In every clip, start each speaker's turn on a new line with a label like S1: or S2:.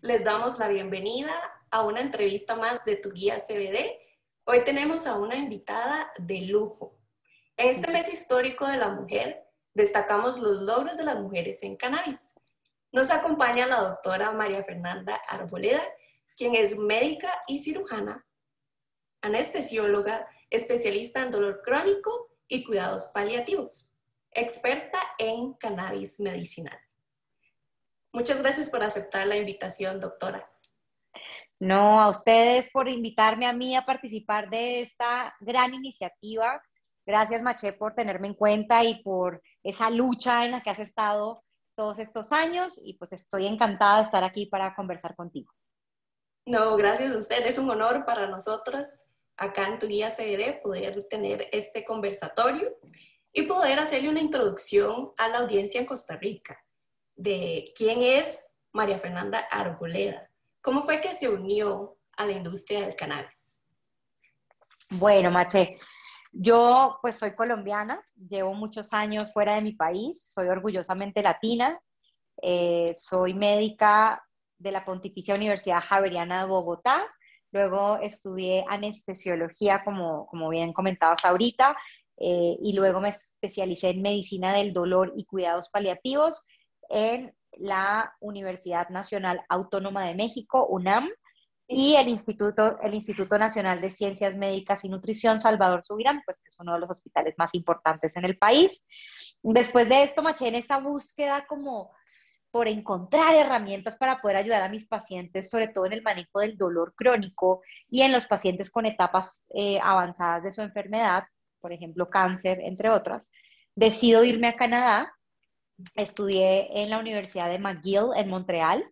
S1: Les damos la bienvenida a una entrevista más de Tu Guía CBD. Hoy tenemos a una invitada de lujo. En este mes histórico de la mujer, destacamos los logros de las mujeres en cannabis. Nos acompaña la doctora María Fernanda Arboleda, quien es médica y cirujana, anestesióloga, especialista en dolor crónico y cuidados paliativos, experta en cannabis medicinal. Muchas gracias por aceptar la invitación, doctora.
S2: No, a ustedes por invitarme a mí a participar de esta gran iniciativa. Gracias, Maché, por tenerme en cuenta y por esa lucha en la que has estado todos estos años y pues estoy encantada de estar aquí para conversar contigo.
S1: No, gracias a usted. Es un honor para nosotras acá en Tu Guía CBD poder tener este conversatorio y poder hacerle una introducción a la audiencia en Costa Rica de quién es María Fernanda Arboleda. ¿Cómo fue que se unió a la industria del cannabis?
S2: Bueno, Maché, yo pues soy colombiana, llevo muchos años fuera de mi país, soy orgullosamente latina, soy médica de la Pontificia Universidad Javeriana de Bogotá. Luego estudié anestesiología, como bien comentabas ahorita, y luego me especialicé en medicina del dolor y cuidados paliativos en la Universidad Nacional Autónoma de México, UNAM, y el Instituto Nacional de Ciencias Médicas y Nutrición Salvador Subirán, pues que es uno de los hospitales más importantes en el país. Después de esto, maché en esa búsqueda como por encontrar herramientas para poder ayudar a mis pacientes, sobre todo en el manejo del dolor crónico y en los pacientes con etapas avanzadas de su enfermedad, por ejemplo, cáncer, entre otras. Decido irme a Canadá, estudié en la Universidad de McGill en Montreal,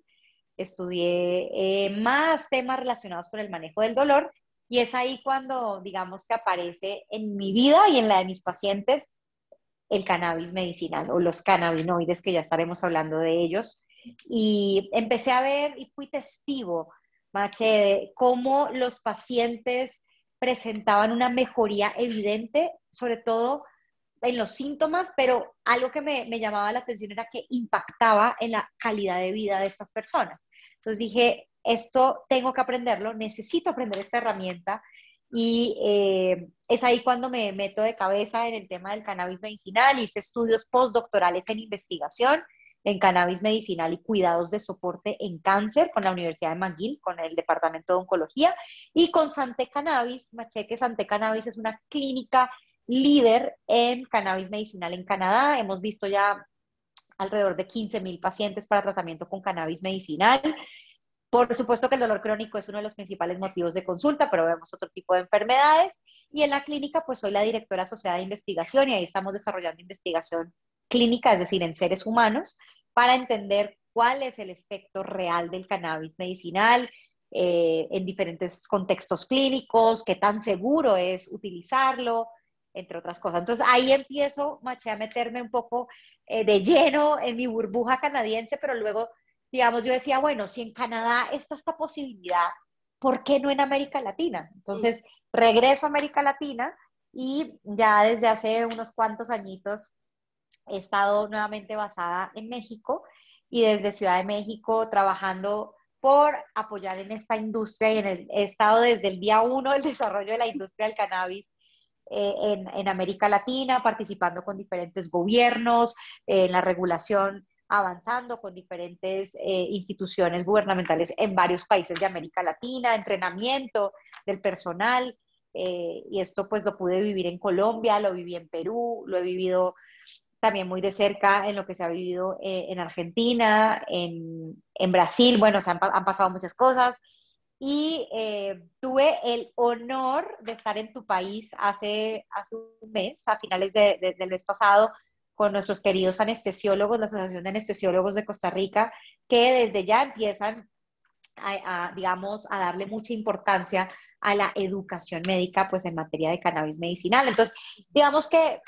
S2: estudié más temas relacionados con el manejo del dolor y es ahí cuando, digamos, que aparece en mi vida y en la de mis pacientes el cannabis medicinal o los cannabinoides, que ya estaremos hablando de ellos. Y empecé a ver y fui testigo, Mache, de cómo los pacientes presentaban una mejoría evidente, sobre todo en los síntomas, pero algo que me llamaba la atención era que impactaba en la calidad de vida de estas personas. Entonces dije, esto tengo que aprenderlo, necesito aprender esta herramienta y es ahí cuando me meto de cabeza en el tema del cannabis medicinal. Hice estudios postdoctorales en investigación en cannabis medicinal y cuidados de soporte en cáncer con la Universidad de McGill, con el Departamento de Oncología, y con Santé Cannabis. Macheque Santé Cannabis es una clínica líder en cannabis medicinal en Canadá. Hemos visto ya alrededor de 15,000 pacientes para tratamiento con cannabis medicinal. Por supuesto que el dolor crónico es uno de los principales motivos de consulta, pero vemos otro tipo de enfermedades. Y en la clínica, pues soy la directora asociada de investigación y ahí estamos desarrollando investigación clínica, es decir, en seres humanos, para entender cuál es el efecto real del cannabis medicinal en diferentes contextos clínicos, qué tan seguro es utilizarlo, entre otras cosas. Entonces ahí empiezo, Maché, a meterme un poco de lleno en mi burbuja canadiense, pero luego digamos, yo decía, bueno, si en Canadá está esta posibilidad, ¿por qué no en América Latina? Entonces, regreso a América Latina y ya desde hace unos cuantos añitos he estado nuevamente basada en México y desde Ciudad de México trabajando por apoyar en esta industria y he estado desde el día uno del desarrollo de la industria del cannabis en América Latina, participando con diferentes gobiernos, en la regulación avanzando con diferentes instituciones gubernamentales en varios países de América Latina, entrenamiento del personal, y esto pues lo pude vivir en Colombia, lo viví en Perú, lo he vivido también muy de cerca en lo que se ha vivido en Argentina, en Brasil, bueno, han pasado muchas cosas. Y tuve el honor de estar en tu país hace un mes, a finales del mes pasado, con nuestros queridos anestesiólogos, la Asociación de Anestesiólogos de Costa Rica, que desde ya empiezan digamos, a darle mucha importancia a la educación médica, pues en materia de cannabis medicinal. Entonces, digamos que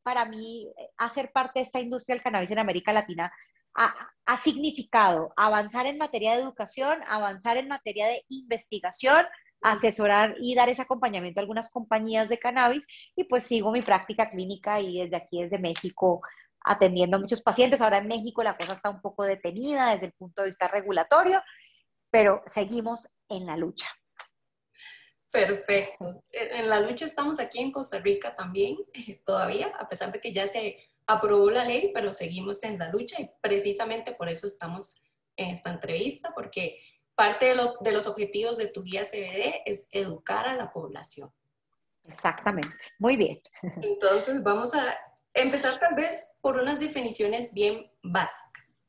S2: para mí, hacer parte de esta industria del cannabis en América Latina ha significado avanzar en materia de educación, avanzar en materia de investigación, asesorar y dar ese acompañamiento a algunas compañías de cannabis y pues sigo mi práctica clínica y desde aquí, desde México, atendiendo a muchos pacientes. Ahora en México la cosa está un poco detenida desde el punto de vista regulatorio, pero seguimos en la lucha.
S1: Perfecto. En la lucha estamos aquí en Costa Rica también, todavía, a pesar de que ya se aprobó la ley, pero seguimos en la lucha y precisamente por eso estamos en esta entrevista, porque parte de los objetivos de tu guía CBD es educar a la población.
S2: Exactamente. Muy bien.
S1: Entonces vamos a empezar tal vez por unas definiciones bien básicas,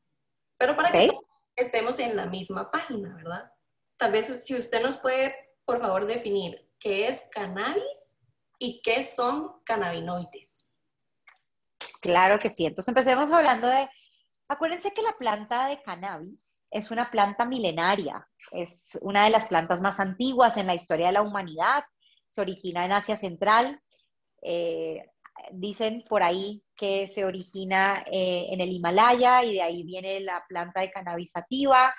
S1: pero para que
S2: ¿Ok?
S1: todos estemos en la misma página, ¿verdad? Tal vez si usted nos puede, por favor, definir qué es cannabis y qué son cannabinoides.
S2: Claro que sí. Entonces empecemos hablando de, acuérdense que la planta de cannabis es una planta milenaria, es una de las plantas más antiguas en la historia de la humanidad, se origina en Asia Central, eh, dicen por ahí que se origina en el Himalaya y de ahí viene la planta de cannabis sativa.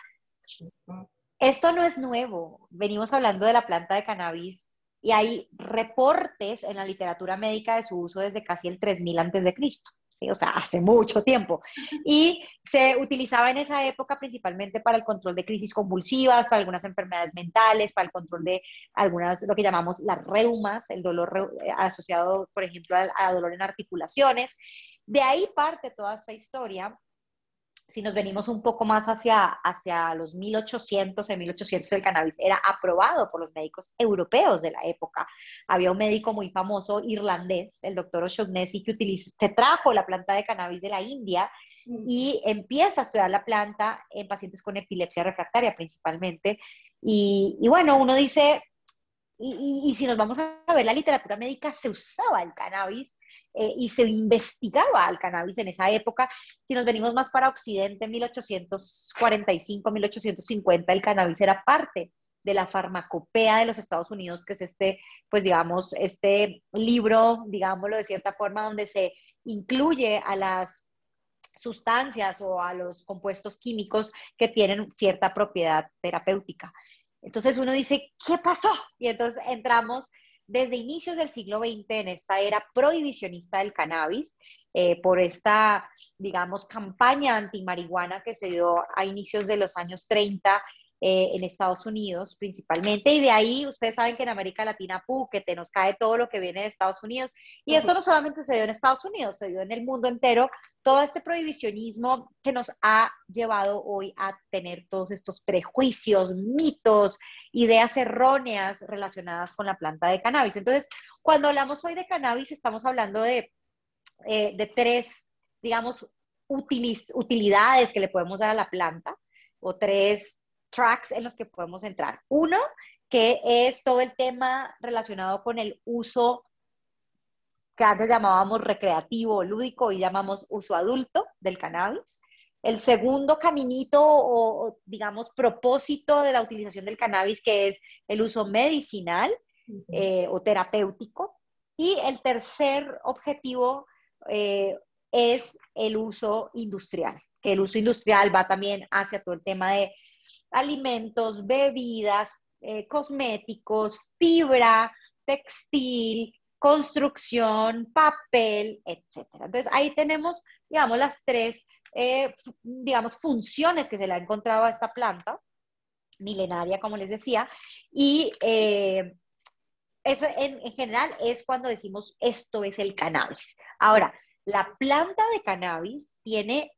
S2: Esto no es nuevo, venimos hablando de la planta de cannabis y hay reportes en la literatura médica de su uso desde casi el 3000 antes de Cristo, ¿sí? O sea, hace mucho tiempo. Y se utilizaba en esa época principalmente para el control de crisis convulsivas, para algunas enfermedades mentales, para el control de algunas, lo que llamamos las reumas, el dolor asociado, por ejemplo, a dolor en articulaciones. De ahí parte toda esta historia. Si nos venimos un poco más hacia los 1800, en 1800 el cannabis era aprobado por los médicos europeos de la época. Había un médico muy famoso irlandés, el doctor O'Shaughnessy, que se trajo la planta de cannabis de la India y empieza a estudiar la planta en pacientes con epilepsia refractaria principalmente. Y bueno, uno dice, y si nos vamos a ver la literatura médica, se usaba el cannabis y se investigaba el cannabis en esa época. Si nos venimos más para Occidente, en 1845, 1850, el cannabis era parte de la farmacopea de los Estados Unidos, que es este, pues digamos, este libro, digámoslo de cierta forma, donde se incluye a las sustancias o a los compuestos químicos que tienen cierta propiedad terapéutica. Entonces uno dice, ¿qué pasó? Y entonces entramos desde inicios del siglo XX en esta era prohibicionista del cannabis, por esta, digamos, campaña antimarihuana que se dio a inicios de los años 30 en Estados Unidos principalmente, y de ahí ustedes saben que en América Latina, que te nos cae todo lo que viene de Estados Unidos, y esto no solamente se dio en Estados Unidos, se dio en el mundo entero, todo este prohibicionismo que nos ha llevado hoy a tener todos estos prejuicios, mitos, ideas erróneas relacionadas con la planta de cannabis. Entonces, cuando hablamos hoy de cannabis, estamos hablando de tres, digamos, utilidades que le podemos dar a la planta, o tres tracks en los que podemos entrar. Uno, que es todo el tema relacionado con el uso que antes llamábamos recreativo o lúdico, hoy llamamos uso adulto del cannabis. El segundo caminito digamos, propósito de la utilización del cannabis, que es el uso medicinal o terapéutico. Y el tercer objetivo es el uso industrial, que el uso industrial va también hacia todo el tema de alimentos, bebidas, cosméticos, fibra, textil, construcción, papel, etcétera. Entonces ahí tenemos, digamos, las tres, digamos, funciones que se le ha encontrado a esta planta milenaria, como les decía, y eso en general es cuando decimos esto es el cannabis. Ahora, la planta de cannabis tiene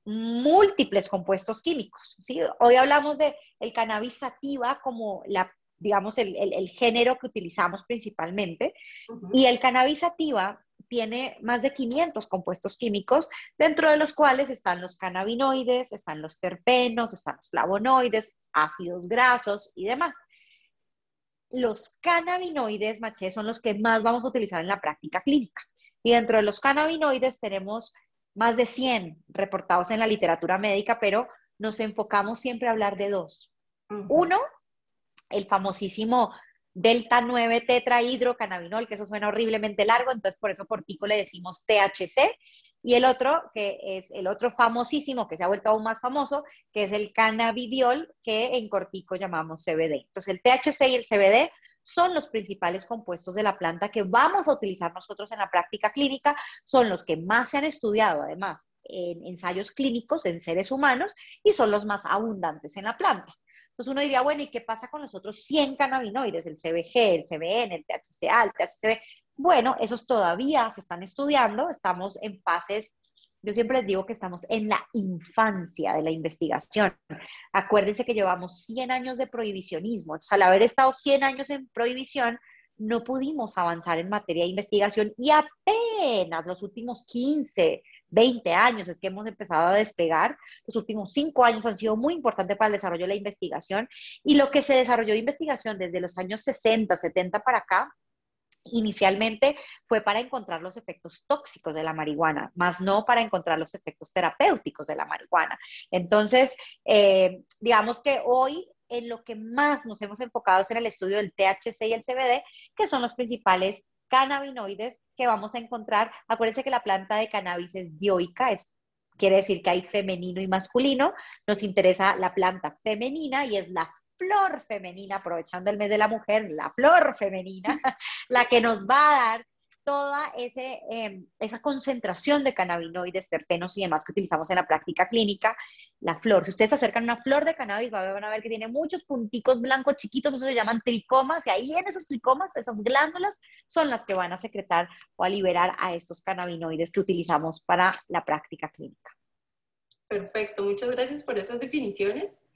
S2: múltiples compuestos químicos, ¿sí? Hoy hablamos de el cannabis sativa como la, digamos, el género que utilizamos principalmente, y el cannabis sativa tiene más de 500 compuestos químicos, dentro de los cuales están los cannabinoides, están los terpenos, están los flavonoides, ácidos grasos y demás. Los cannabinoides, Maché, son los que más vamos a utilizar en la práctica clínica. Y dentro de los cannabinoides tenemos más de 100 reportados en la literatura médica, pero nos enfocamos siempre a hablar de dos. Uno, el famosísimo delta 9 tetrahidrocannabinol, que eso suena horriblemente largo, entonces por eso cortico le decimos THC, y el otro, que es el otro famosísimo, que se ha vuelto aún más famoso, que es el cannabidiol, que en cortico llamamos CBD. Entonces el THC y el CBD son los principales compuestos de la planta que vamos a utilizar nosotros en la práctica clínica, son los que más se han estudiado además en ensayos clínicos en seres humanos y son los más abundantes en la planta. Entonces uno diría, bueno, ¿y qué pasa con los otros 100 cannabinoides? El CBG, el CBN, el THCA, el THCV. Bueno, esos todavía se están estudiando, estamos en fases, yo siempre les digo que estamos en la infancia de la investigación. Acuérdense que llevamos 100 años de prohibicionismo. Entonces, al haber estado 100 años en prohibición, no pudimos avanzar en materia de investigación y apenas los últimos 15, 20 años es que hemos empezado a despegar. Los últimos 5 años han sido muy importantes para el desarrollo de la investigación y lo que se desarrolló de investigación desde los años 60, 70 para acá, inicialmente fue para encontrar los efectos tóxicos de la marihuana, más no para encontrar los efectos terapéuticos de la marihuana. Entonces, digamos que hoy en lo que más nos hemos enfocado es en el estudio del THC y el CBD, que son los principales cannabinoides que vamos a encontrar. Acuérdense que la planta de cannabis es dioica, quiere decir que hay femenino y masculino. Nos interesa la planta femenina y es la flor femenina, aprovechando el mes de la mujer, la flor femenina, la que nos va a dar toda esa concentración de cannabinoides, terpenos y demás que utilizamos en la práctica clínica, la flor. Si ustedes se acercan a una flor de cannabis, van a ver que tiene muchos punticos blancos chiquitos, eso se llaman tricomas, y ahí en esos tricomas, esas glándulas, son las que van a secretar o a liberar a estos cannabinoides que utilizamos para la práctica clínica.
S1: Perfecto, muchas gracias por esas definiciones.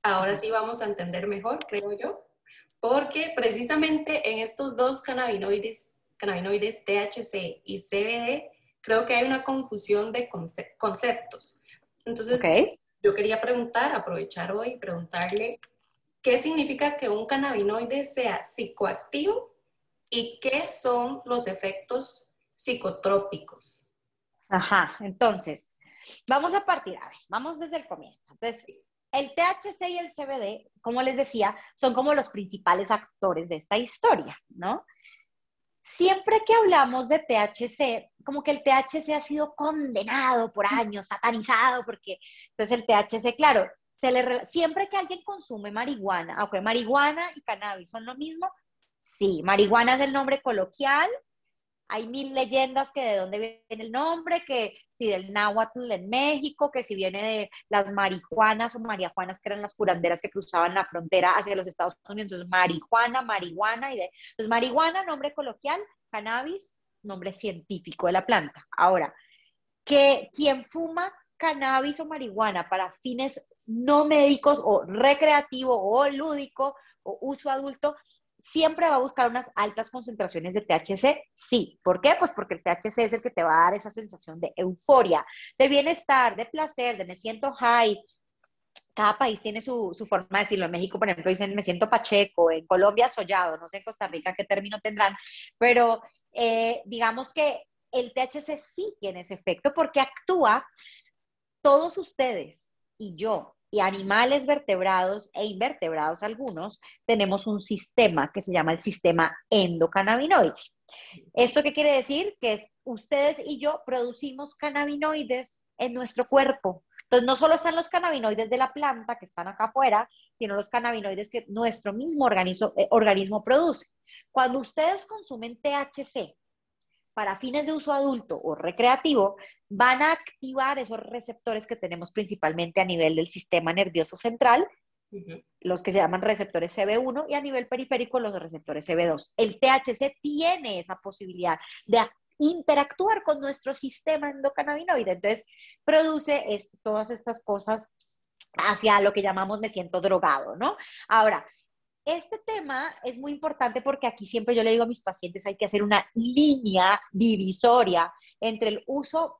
S1: Ahora sí vamos a entender mejor, creo yo, porque precisamente en estos dos cannabinoides THC y CBD, creo que hay una confusión de conceptos. Entonces,
S2: ¿Ok?
S1: yo quería preguntar, aprovechar hoy, preguntarle, ¿qué significa que un cannabinoide sea psicoactivo y qué son los efectos psicotrópicos?
S2: Ajá, entonces, vamos a partir, a ver, vamos desde el comienzo. Entonces, el THC y el CBD, como les decía, son como los principales actores de esta historia, ¿no? Siempre que hablamos de THC, como que el THC ha sido condenado por años, satanizado, porque entonces el THC, claro, siempre que alguien consume marihuana, aunque marihuana y cannabis son lo mismo, sí, marihuana es el nombre coloquial. Hay mil leyendas que de dónde viene el nombre, que si del náhuatl en México, que si viene de las marihuanas o marihuanas que eran las curanderas que cruzaban la frontera hacia los Estados Unidos. Entonces, marihuana, entonces marihuana, nombre coloquial, cannabis, nombre científico de la planta. Ahora, que quien fuma cannabis o marihuana para fines no médicos o recreativo o lúdico o uso adulto, siempre va a buscar unas altas concentraciones de THC, sí. ¿Por qué? Pues porque el THC es el que te va a dar esa sensación de euforia, de bienestar, de placer, de me siento high. Cada país tiene su forma de decirlo. En México, por ejemplo, dicen me siento pacheco, en Colombia sollado, no sé en Costa Rica qué término tendrán, pero digamos que el THC sí tiene ese efecto porque actúa, todos ustedes y yo y animales vertebrados e invertebrados algunos, tenemos un sistema que se llama el sistema endocannabinoide. ¿Esto qué quiere decir? Que ustedes y yo producimos cannabinoides en nuestro cuerpo. Entonces, no solo están los cannabinoides de la planta que están acá afuera, sino los cannabinoides que nuestro mismo organismo produce. Cuando ustedes consumen THC para fines de uso adulto o recreativo, van a activar esos receptores que tenemos principalmente a nivel del sistema nervioso central, los que se llaman receptores CB1, y a nivel periférico los receptores CB2. El THC tiene esa posibilidad de interactuar con nuestro sistema endocannabinoide, entonces produce todas estas cosas hacia lo que llamamos me siento drogado, ¿no? Ahora, este tema es muy importante porque aquí siempre yo le digo a mis pacientes hay que hacer una línea divisoria entre el uso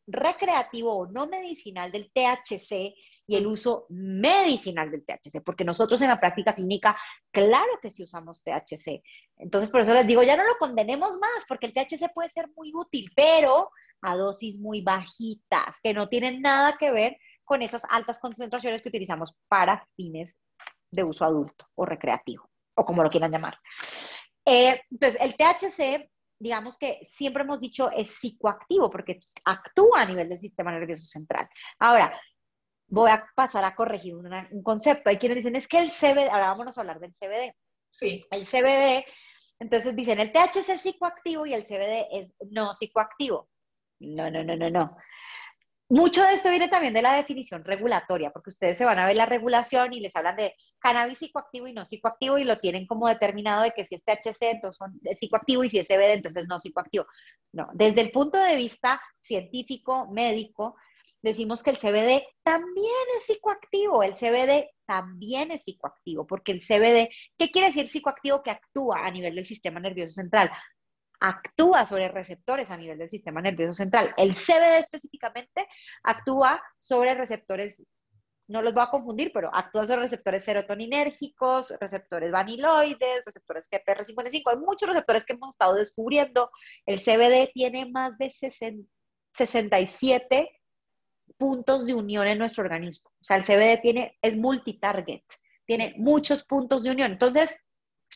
S2: recreativo o no medicinal del THC y el uso medicinal del THC, porque nosotros en la práctica clínica, claro que sí usamos THC. Entonces, por eso les digo, ya no lo condenemos más, porque el THC puede ser muy útil, pero a dosis muy bajitas, que no tienen nada que ver con esas altas concentraciones que utilizamos para fines de uso adulto o recreativo, o como lo quieran llamar. Entonces, el THC, digamos que siempre hemos dicho es psicoactivo porque actúa a nivel del sistema nervioso central. Ahora, voy a pasar a corregir un concepto. Hay quienes dicen, es que el CBD, ahora vámonos a hablar del CBD.
S1: Sí.
S2: El CBD, entonces dicen, el THC es psicoactivo y el CBD es no psicoactivo. No, no, no, no, no. Mucho de esto viene también de la definición regulatoria, porque ustedes se van a ver la regulación y les hablan de cannabis psicoactivo y no psicoactivo y lo tienen como determinado de que si es THC, entonces es psicoactivo y si es CBD, entonces no psicoactivo. No, desde el punto de vista científico, médico, decimos que el CBD también es psicoactivo, el CBD también es psicoactivo, porque el CBD, ¿qué quiere decir psicoactivo? Que actúa a nivel del sistema nervioso central, actúa sobre receptores a nivel del sistema nervioso central. El CBD específicamente actúa sobre receptores, no los voy a confundir, pero actúa sobre receptores serotoninérgicos, receptores vaniloides, receptores GPR55. Hay muchos receptores que hemos estado descubriendo. El CBD tiene más de 67 puntos de unión en nuestro organismo. O sea, el CBD es multitarget, tiene muchos puntos de unión. Entonces,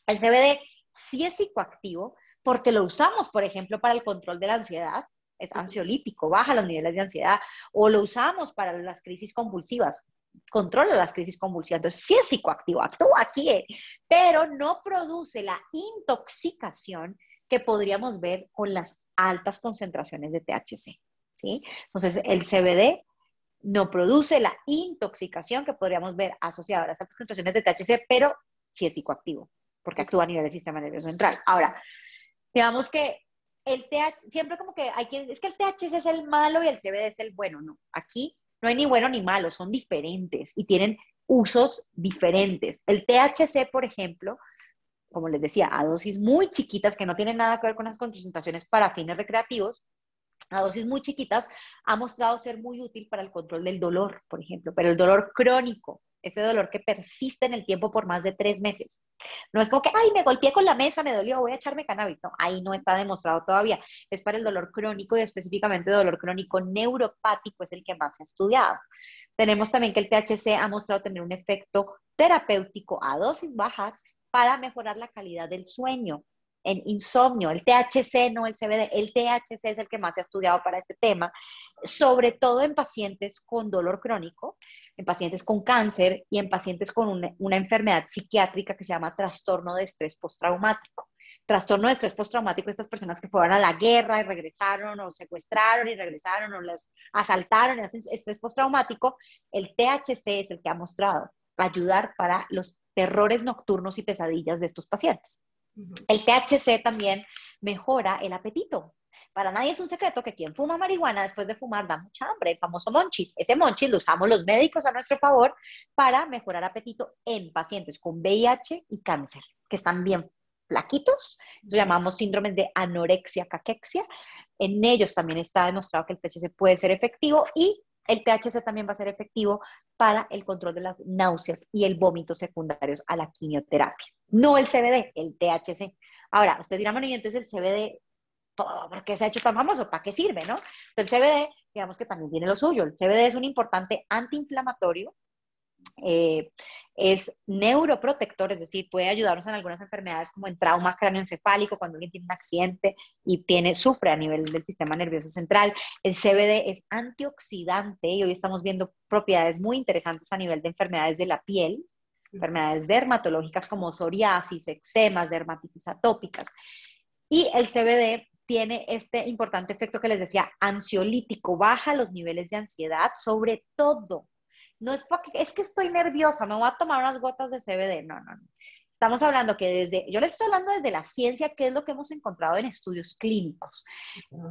S2: el CBD sí es psicoactivo porque lo usamos, por ejemplo, para el control de la ansiedad, es ansiolítico, baja los niveles de ansiedad, o lo usamos para las crisis convulsivas, controla las crisis convulsivas. Entonces, sí es psicoactivo, actúa aquí, pero no produce la intoxicación que podríamos ver con las altas concentraciones de THC, ¿sí? Entonces, el CBD no produce la intoxicación que podríamos ver asociada a las altas concentraciones de THC, pero sí es psicoactivo, porque actúa a nivel del sistema nervioso central. Ahora, digamos que el THC, siempre como que hay quien, es que el THC es el malo y el CBD es el bueno, no, aquí no hay ni bueno ni malo, son diferentes y tienen usos diferentes. El THC, por ejemplo, como les decía, a dosis muy chiquitas que no tienen nada que ver con las concentraciones para fines recreativos, a dosis muy chiquitas, ha mostrado ser muy útil para el control del dolor, por ejemplo, pero el dolor crónico, ese dolor que persiste en el tiempo por más de 3 meses. No es como que, ay, me golpeé con la mesa, me dolió, voy a echarme cannabis. No, ahí no está demostrado todavía. Es para el dolor crónico y específicamente dolor crónico neuropático es el que más se ha estudiado. Tenemos también que el THC ha mostrado tener un efecto terapéutico a dosis bajas para mejorar la calidad del sueño en insomnio. El THC, no el CBD, el THC es el que más se ha estudiado para este tema, sobre todo en pacientes con dolor crónico, en pacientes con cáncer y en pacientes con una enfermedad psiquiátrica que se llama trastorno de estrés postraumático. Trastorno de estrés postraumático, estas personas que fueron a la guerra y regresaron, o secuestraron y regresaron, o las asaltaron y hacen estrés postraumático, el THC es el que ha mostrado ayudar para los terrores nocturnos y pesadillas de estos pacientes. El THC también mejora el apetito. Para nadie es un secreto que quien fuma marihuana después de fumar da mucha hambre, el famoso monchis. Ese monchis lo usamos los médicos a nuestro favor para mejorar apetito en pacientes con VIH y cáncer, que están bien flaquitos, lo llamamos síndromes de anorexia, caquexia. En ellos también está demostrado que el THC puede ser efectivo y el THC también va a ser efectivo para el control de las náuseas y el vómito secundarios a la quimioterapia. No el CBD, el THC. Ahora, usted dirá, bueno, y entonces el CBD, ¿por qué se ha hecho tan famoso? ¿Para qué sirve, no? El CBD, digamos que también tiene lo suyo. El CBD es un importante antiinflamatorio, es neuroprotector, es decir, puede ayudarnos en algunas enfermedades como en trauma cráneoencefálico, cuando alguien tiene un accidente y sufre a nivel del sistema nervioso central. El CBD es antioxidante y hoy estamos viendo propiedades muy interesantes a nivel de enfermedades de la piel, enfermedades dermatológicas como psoriasis, eczemas, dermatitis atópicas. Y el CBD tiene este importante efecto que les decía, ansiolítico, baja los niveles de ansiedad, sobre todo. No es porque, es que estoy nerviosa, me voy a tomar unas gotas de CBD. No, no, no. Estamos hablando que yo les estoy hablando desde la ciencia, que es lo que hemos encontrado en estudios clínicos.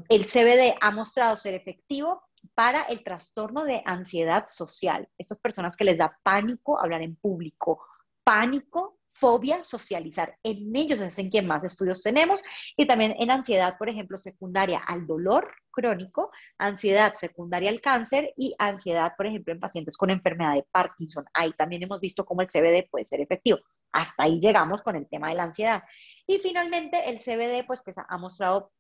S2: El CBD ha mostrado ser efectivo para el trastorno de ansiedad social. Estas personas que les da pánico hablar en público, pánico, fobia, socializar. En ellos es en quien más estudios tenemos y también en ansiedad, por ejemplo, secundaria al dolor crónico, ansiedad secundaria al cáncer y ansiedad, por ejemplo, en pacientes con enfermedad de Parkinson. Ahí también hemos visto cómo el CBD puede ser efectivo. Hasta ahí llegamos con el tema de la ansiedad. Y finalmente el CBD, pues que ha mostrado,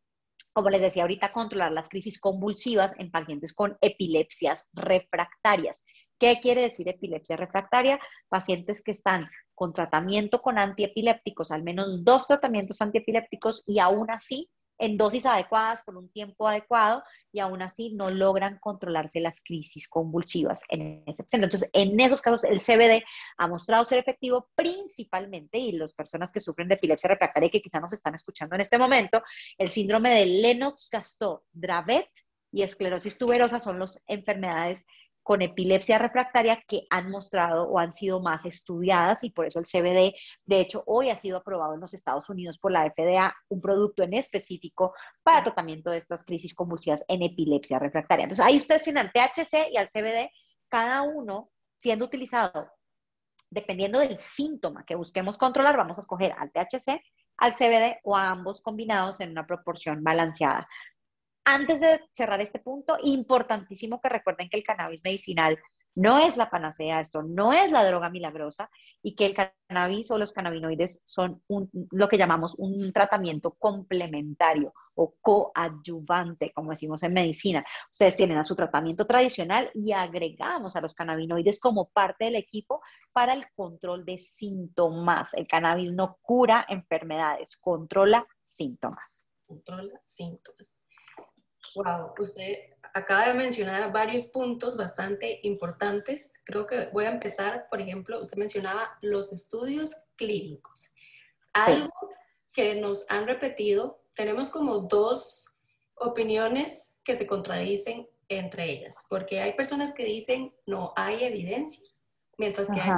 S2: como les decía ahorita, controlar las crisis convulsivas en pacientes con epilepsias refractarias. ¿Qué quiere decir epilepsia refractaria? Pacientes que están con tratamiento con antiepilépticos, al menos 2 tratamientos antiepilépticos y aún así en dosis adecuadas por un tiempo adecuado y aún así no logran controlarse las crisis convulsivas en ese paciente. Entonces, en esos casos, el CBD ha mostrado ser efectivo principalmente, y las personas que sufren de epilepsia refractaria que quizás nos están escuchando en este momento, el síndrome de Lennox-Gastaut-Dravet y esclerosis tuberosa son las enfermedades con epilepsia refractaria que han mostrado o han sido más estudiadas, y por eso el CBD, de hecho, hoy ha sido aprobado en los Estados Unidos por la FDA, un producto en específico para tratamiento de estas crisis convulsivas en epilepsia refractaria. Entonces, ahí ustedes tienen al THC y al CBD, cada uno siendo utilizado dependiendo del síntoma que busquemos controlar. Vamos a escoger al THC, al CBD o a ambos combinados en una proporción balanceada. Antes de cerrar este punto, importantísimo que recuerden que el cannabis medicinal no es la panacea, esto no es la droga milagrosa, y que el cannabis o los cannabinoides son lo que llamamos un tratamiento complementario o coadyuvante, como decimos en medicina. Ustedes tienen a su tratamiento tradicional y agregamos a los cannabinoides como parte del equipo para el control de síntomas. El cannabis no cura enfermedades, controla síntomas.
S1: Controla síntomas. Wow, usted acaba de mencionar varios puntos bastante importantes. Creo que voy a empezar, por ejemplo, usted mencionaba los estudios clínicos. Algo que nos han repetido, tenemos como dos opiniones que se contradicen entre ellas, porque hay personas que dicen no hay evidencia, mientras que hay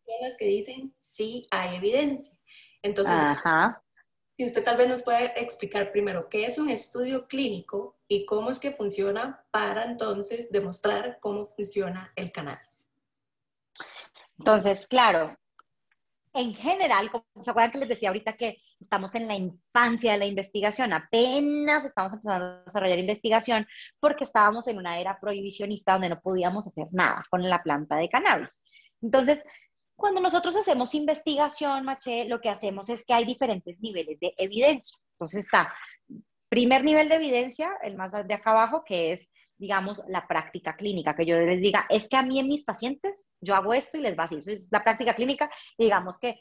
S1: personas que dicen sí hay evidencia. Entonces, si usted tal vez nos puede explicar primero qué es un estudio clínico y cómo es que funciona para entonces demostrar cómo funciona el cannabis.
S2: Entonces, claro, en general, como se acuerdan que les decía ahorita que estamos en la infancia de la investigación, apenas estamos empezando a desarrollar investigación porque estábamos en una era prohibicionista donde no podíamos hacer nada con la planta de cannabis. Entonces, cuando nosotros hacemos investigación, Maché, lo que hacemos es que hay diferentes niveles de evidencia. Entonces está primer nivel de evidencia, el más de acá abajo, que es, digamos, la práctica clínica, que yo les diga, es que a mí en mis pacientes, yo hago esto y les va así. Eso es la práctica clínica, y digamos que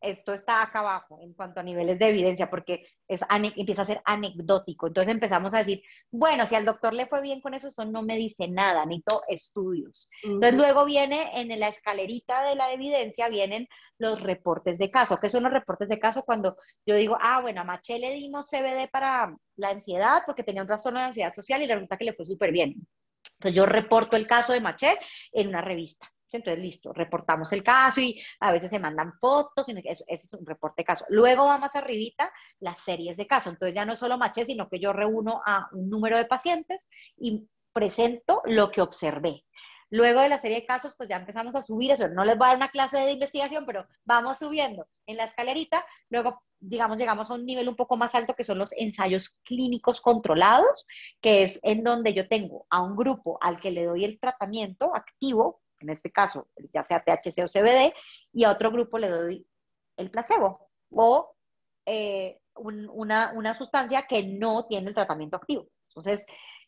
S2: esto está acá abajo en cuanto a niveles de evidencia, porque empieza a ser anecdótico. Entonces empezamos a decir, bueno, si al doctor le fue bien con eso, eso no me dice nada, necesito estudios. Entonces luego viene en la escalerita de la evidencia, vienen los reportes de caso. ¿Qué son los reportes de caso? Cuando yo digo, bueno, a Maché le dimos CBD para la ansiedad porque tenía un trastorno de ansiedad social y resulta que le fue súper bien. Entonces yo reporto el caso de Maché en una revista. Entonces, listo, reportamos el caso y a veces se mandan fotos, ese es un reporte de caso. Luego va más arribita las series de caso. Entonces ya no es solo Maché, sino que yo reúno a un número de pacientes y presento lo que observé. Luego de la serie de casos, pues ya empezamos a subir eso. No les voy a dar una clase de investigación, pero vamos subiendo en la escalerita. Luego, digamos, llegamos a un nivel un poco más alto, que son los ensayos clínicos controlados, que es en donde yo tengo a un grupo al que le doy el tratamiento activo, en este caso, ya sea THC o CBD, y a otro grupo le doy el placebo o una sustancia que no tiene el tratamiento activo. Entonces,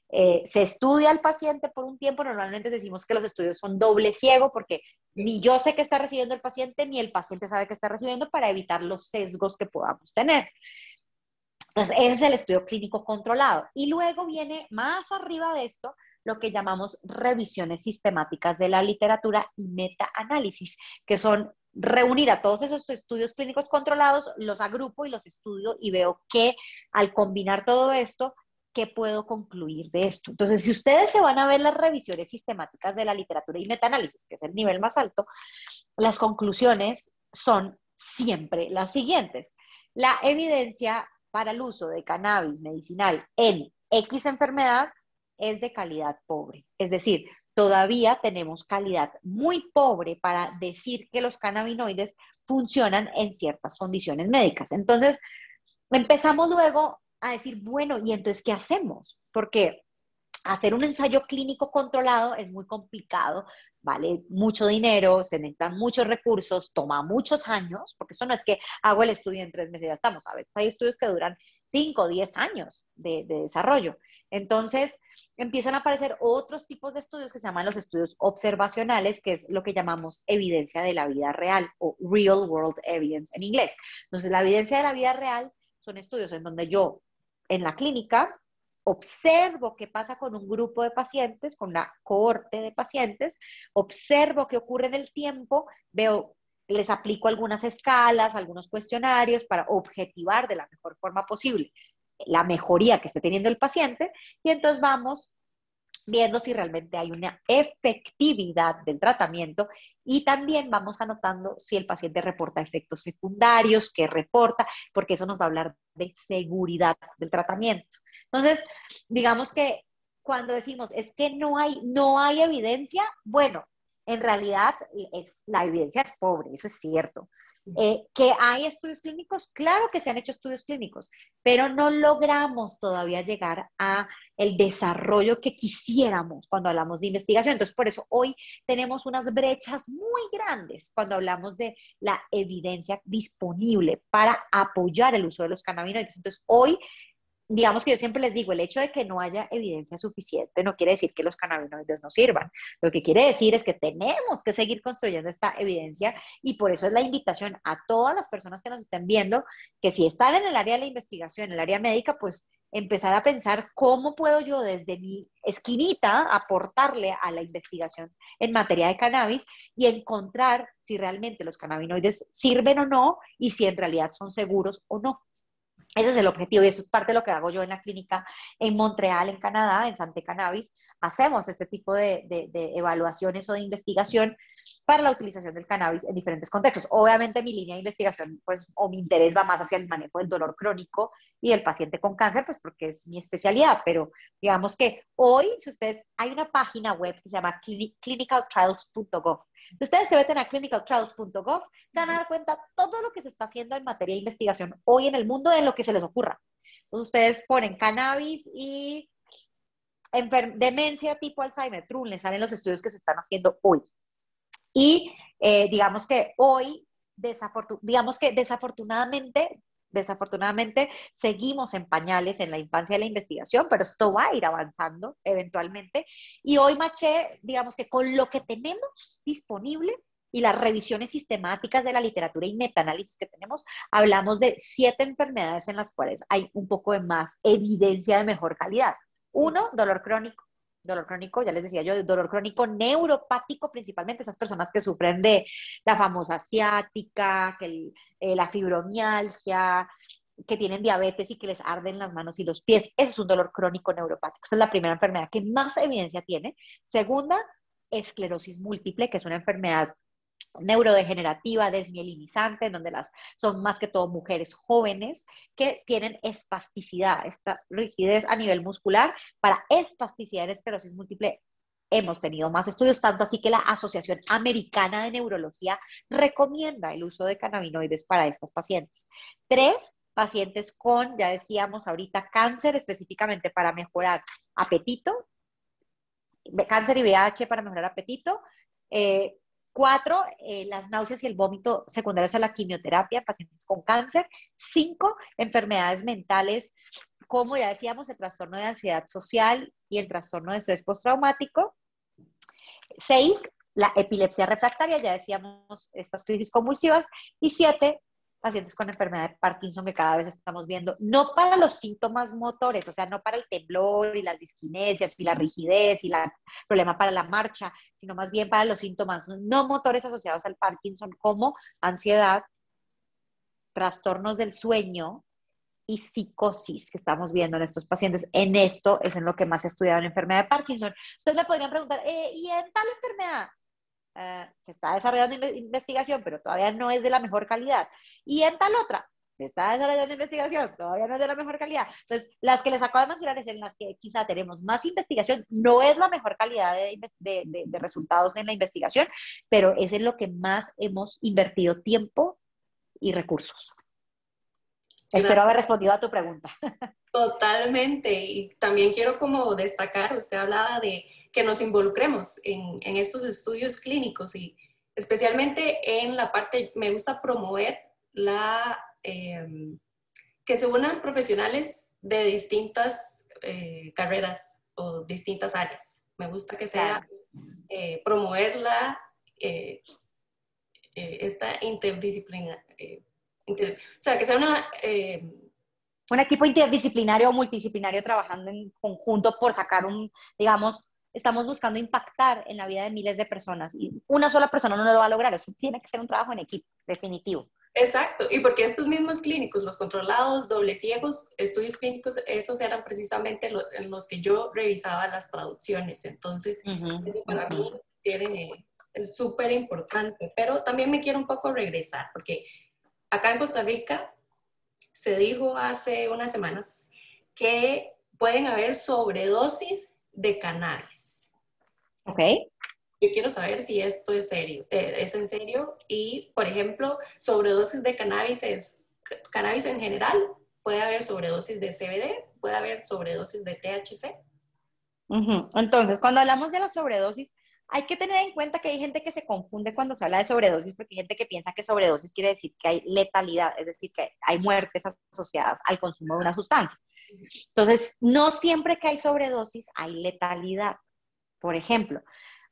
S2: se estudia al paciente por un tiempo. Normalmente decimos que los estudios son doble ciego, porque ni yo sé qué está recibiendo el paciente, ni el paciente sabe qué está recibiendo, para evitar los sesgos que podamos tener. Entonces, ese es el estudio clínico controlado. Y luego viene más arriba de esto lo que llamamos revisiones sistemáticas de la literatura y metaanálisis, que son reunir a todos esos estudios clínicos controlados, los agrupo y los estudio y veo que al combinar todo esto, ¿qué puedo concluir de esto? Entonces, si ustedes se van a ver las revisiones sistemáticas de la literatura y metaanálisis, que es el nivel más alto, las conclusiones son siempre las siguientes. La evidencia para el uso de cannabis medicinal en X enfermedad es de calidad pobre. Es decir, todavía tenemos calidad muy pobre para decir que los cannabinoides funcionan en ciertas condiciones médicas. Entonces, empezamos luego a decir, bueno, ¿y entonces qué hacemos? Porque hacer un ensayo clínico controlado es muy complicado, vale mucho dinero, se necesitan muchos recursos, toma muchos años, porque esto no es que hago el estudio en 3 meses y ya estamos. A veces hay estudios que duran 5 o 10 años de desarrollo. Entonces, empiezan a aparecer otros tipos de estudios que se llaman los estudios observacionales, que es lo que llamamos evidencia de la vida real o real world evidence en inglés. Entonces, la evidencia de la vida real son estudios en donde yo en la clínica, observo qué pasa con un grupo de pacientes, con la cohorte de pacientes, observo qué ocurre en el tiempo, veo, les aplico algunas escalas, algunos cuestionarios para objetivar de la mejor forma posible la mejoría que esté teniendo el paciente y entonces vamos viendo si realmente hay una efectividad del tratamiento y también vamos anotando si el paciente reporta efectos secundarios, qué reporta, porque eso nos va a hablar de seguridad del tratamiento. Entonces, digamos que cuando decimos es que no hay evidencia, bueno, en realidad la evidencia es pobre, eso es cierto. Que hay estudios clínicos, claro que se han hecho estudios clínicos, pero no logramos todavía llegar a el desarrollo que quisiéramos cuando hablamos de investigación. Entonces, por eso hoy tenemos unas brechas muy grandes cuando hablamos de la evidencia disponible para apoyar el uso de los cannabinoides. Entonces, hoy digamos que yo siempre les digo, el hecho de que no haya evidencia suficiente no quiere decir que los cannabinoides no sirvan. Lo que quiere decir es que tenemos que seguir construyendo esta evidencia y por eso es la invitación a todas las personas que nos estén viendo, que si están en el área de la investigación, en el área médica, pues empezar a pensar cómo puedo yo desde mi esquinita aportarle a la investigación en materia de cannabis y encontrar si realmente los cannabinoides sirven o no y si en realidad son seguros o no. Ese es el objetivo y eso es parte de lo que hago yo en la clínica en Montreal, en Canadá, en Santé Cannabis. Hacemos este tipo de evaluaciones o de investigación para la utilización del cannabis en diferentes contextos. Obviamente mi línea de investigación, pues, o mi interés va más hacia el manejo del dolor crónico y del paciente con cáncer, pues porque es mi especialidad, pero digamos que hoy, si ustedes, hay una página web que se llama clinicaltrials.gov. Ustedes se meten a clinicaltrials.gov, se van a dar cuenta todo lo que se está haciendo en materia de investigación hoy en el mundo de lo que se les ocurra. Entonces ustedes ponen cannabis y demencia tipo Alzheimer, trun, les salen los estudios que se están haciendo hoy. Y digamos que hoy, desafortunadamente, seguimos en pañales en la infancia de la investigación, pero esto va a ir avanzando eventualmente. Y hoy, Maché, digamos que con lo que tenemos disponible y las revisiones sistemáticas de la literatura y metaanálisis que tenemos, hablamos de 7 enfermedades en las cuales hay un poco de más evidencia de mejor calidad. Uno, dolor crónico, ya les decía yo, dolor crónico neuropático, principalmente esas personas que sufren de la famosa ciática, la fibromialgia, que tienen diabetes y que les arden las manos y los pies. Eso es un dolor crónico neuropático. Esa es la primera enfermedad que más evidencia tiene. Segunda, esclerosis múltiple, que es una enfermedad neurodegenerativa, desmielinizante, en donde son más que todo mujeres jóvenes que tienen espasticidad, esta rigidez a nivel muscular. Para espasticidad en esclerosis múltiple hemos tenido más estudios, tanto así que la Asociación Americana de Neurología recomienda el uso de cannabinoides para estas pacientes. 3, pacientes con, ya decíamos ahorita, cáncer, específicamente para mejorar apetito, cáncer y VIH para mejorar apetito. 4, las náuseas y el vómito secundarios a la quimioterapia en pacientes con cáncer. 5, enfermedades mentales, como ya decíamos, el trastorno de ansiedad social y el trastorno de estrés postraumático. 6, la epilepsia refractaria, ya decíamos, estas crisis convulsivas. Y 7, pacientes con enfermedad de Parkinson que cada vez estamos viendo, no para los síntomas motores, o sea, no para el temblor y las disquinesias y la rigidez y el problema para la marcha, sino más bien para los síntomas no motores asociados al Parkinson como ansiedad, trastornos del sueño y psicosis que estamos viendo en estos pacientes. En esto es en lo que más se ha estudiado en la enfermedad de Parkinson. Ustedes me podrían preguntar, ¿y en tal enfermedad? Se está desarrollando investigación, pero todavía no es de la mejor calidad. Y en tal otra, se está desarrollando investigación, todavía no es de la mejor calidad. Entonces, las que les acabo de mencionar es en las que quizá tenemos más investigación, no es la mejor calidad de resultados en la investigación, pero es en lo que más hemos invertido tiempo y recursos. Espero haber respondido a tu pregunta.
S1: Totalmente. Y también quiero como destacar, usted hablaba de que nos involucremos en estos estudios clínicos y especialmente en la parte, me gusta promover que se unan profesionales de distintas carreras o distintas áreas. Me gusta que sea
S2: Claro.
S1: promover esta interdisciplina, o sea, que sea una
S2: un equipo interdisciplinario o multidisciplinario trabajando en conjunto por sacar digamos, estamos buscando impactar en la vida de miles de personas y una sola persona no lo va a lograr, eso tiene que ser un trabajo en equipo, definitivo.
S1: Exacto, y porque estos mismos clínicos, los controlados, dobles ciegos, estudios clínicos, esos eran precisamente en los que yo revisaba las traducciones. Entonces,
S2: Ujú,
S1: eso para
S2: ujú.
S1: mí es súper importante. Pero también me quiero un poco regresar, porque acá en Costa Rica se dijo hace unas semanas que pueden haber sobredosis de cannabis.
S2: Ok.
S1: Yo quiero saber si esto es serio, es en serio y, por ejemplo, sobredosis de cannabis cannabis en general, puede haber sobredosis de CBD, puede haber sobredosis de THC.
S2: Ujú. Entonces, cuando hablamos de la sobredosis, hay que tener en cuenta que hay gente que se confunde cuando se habla de sobredosis, porque hay gente que piensa que sobredosis quiere decir que hay letalidad, es decir, que hay muertes asociadas al consumo de una sustancia. Entonces, no siempre que hay sobredosis hay letalidad. Por ejemplo,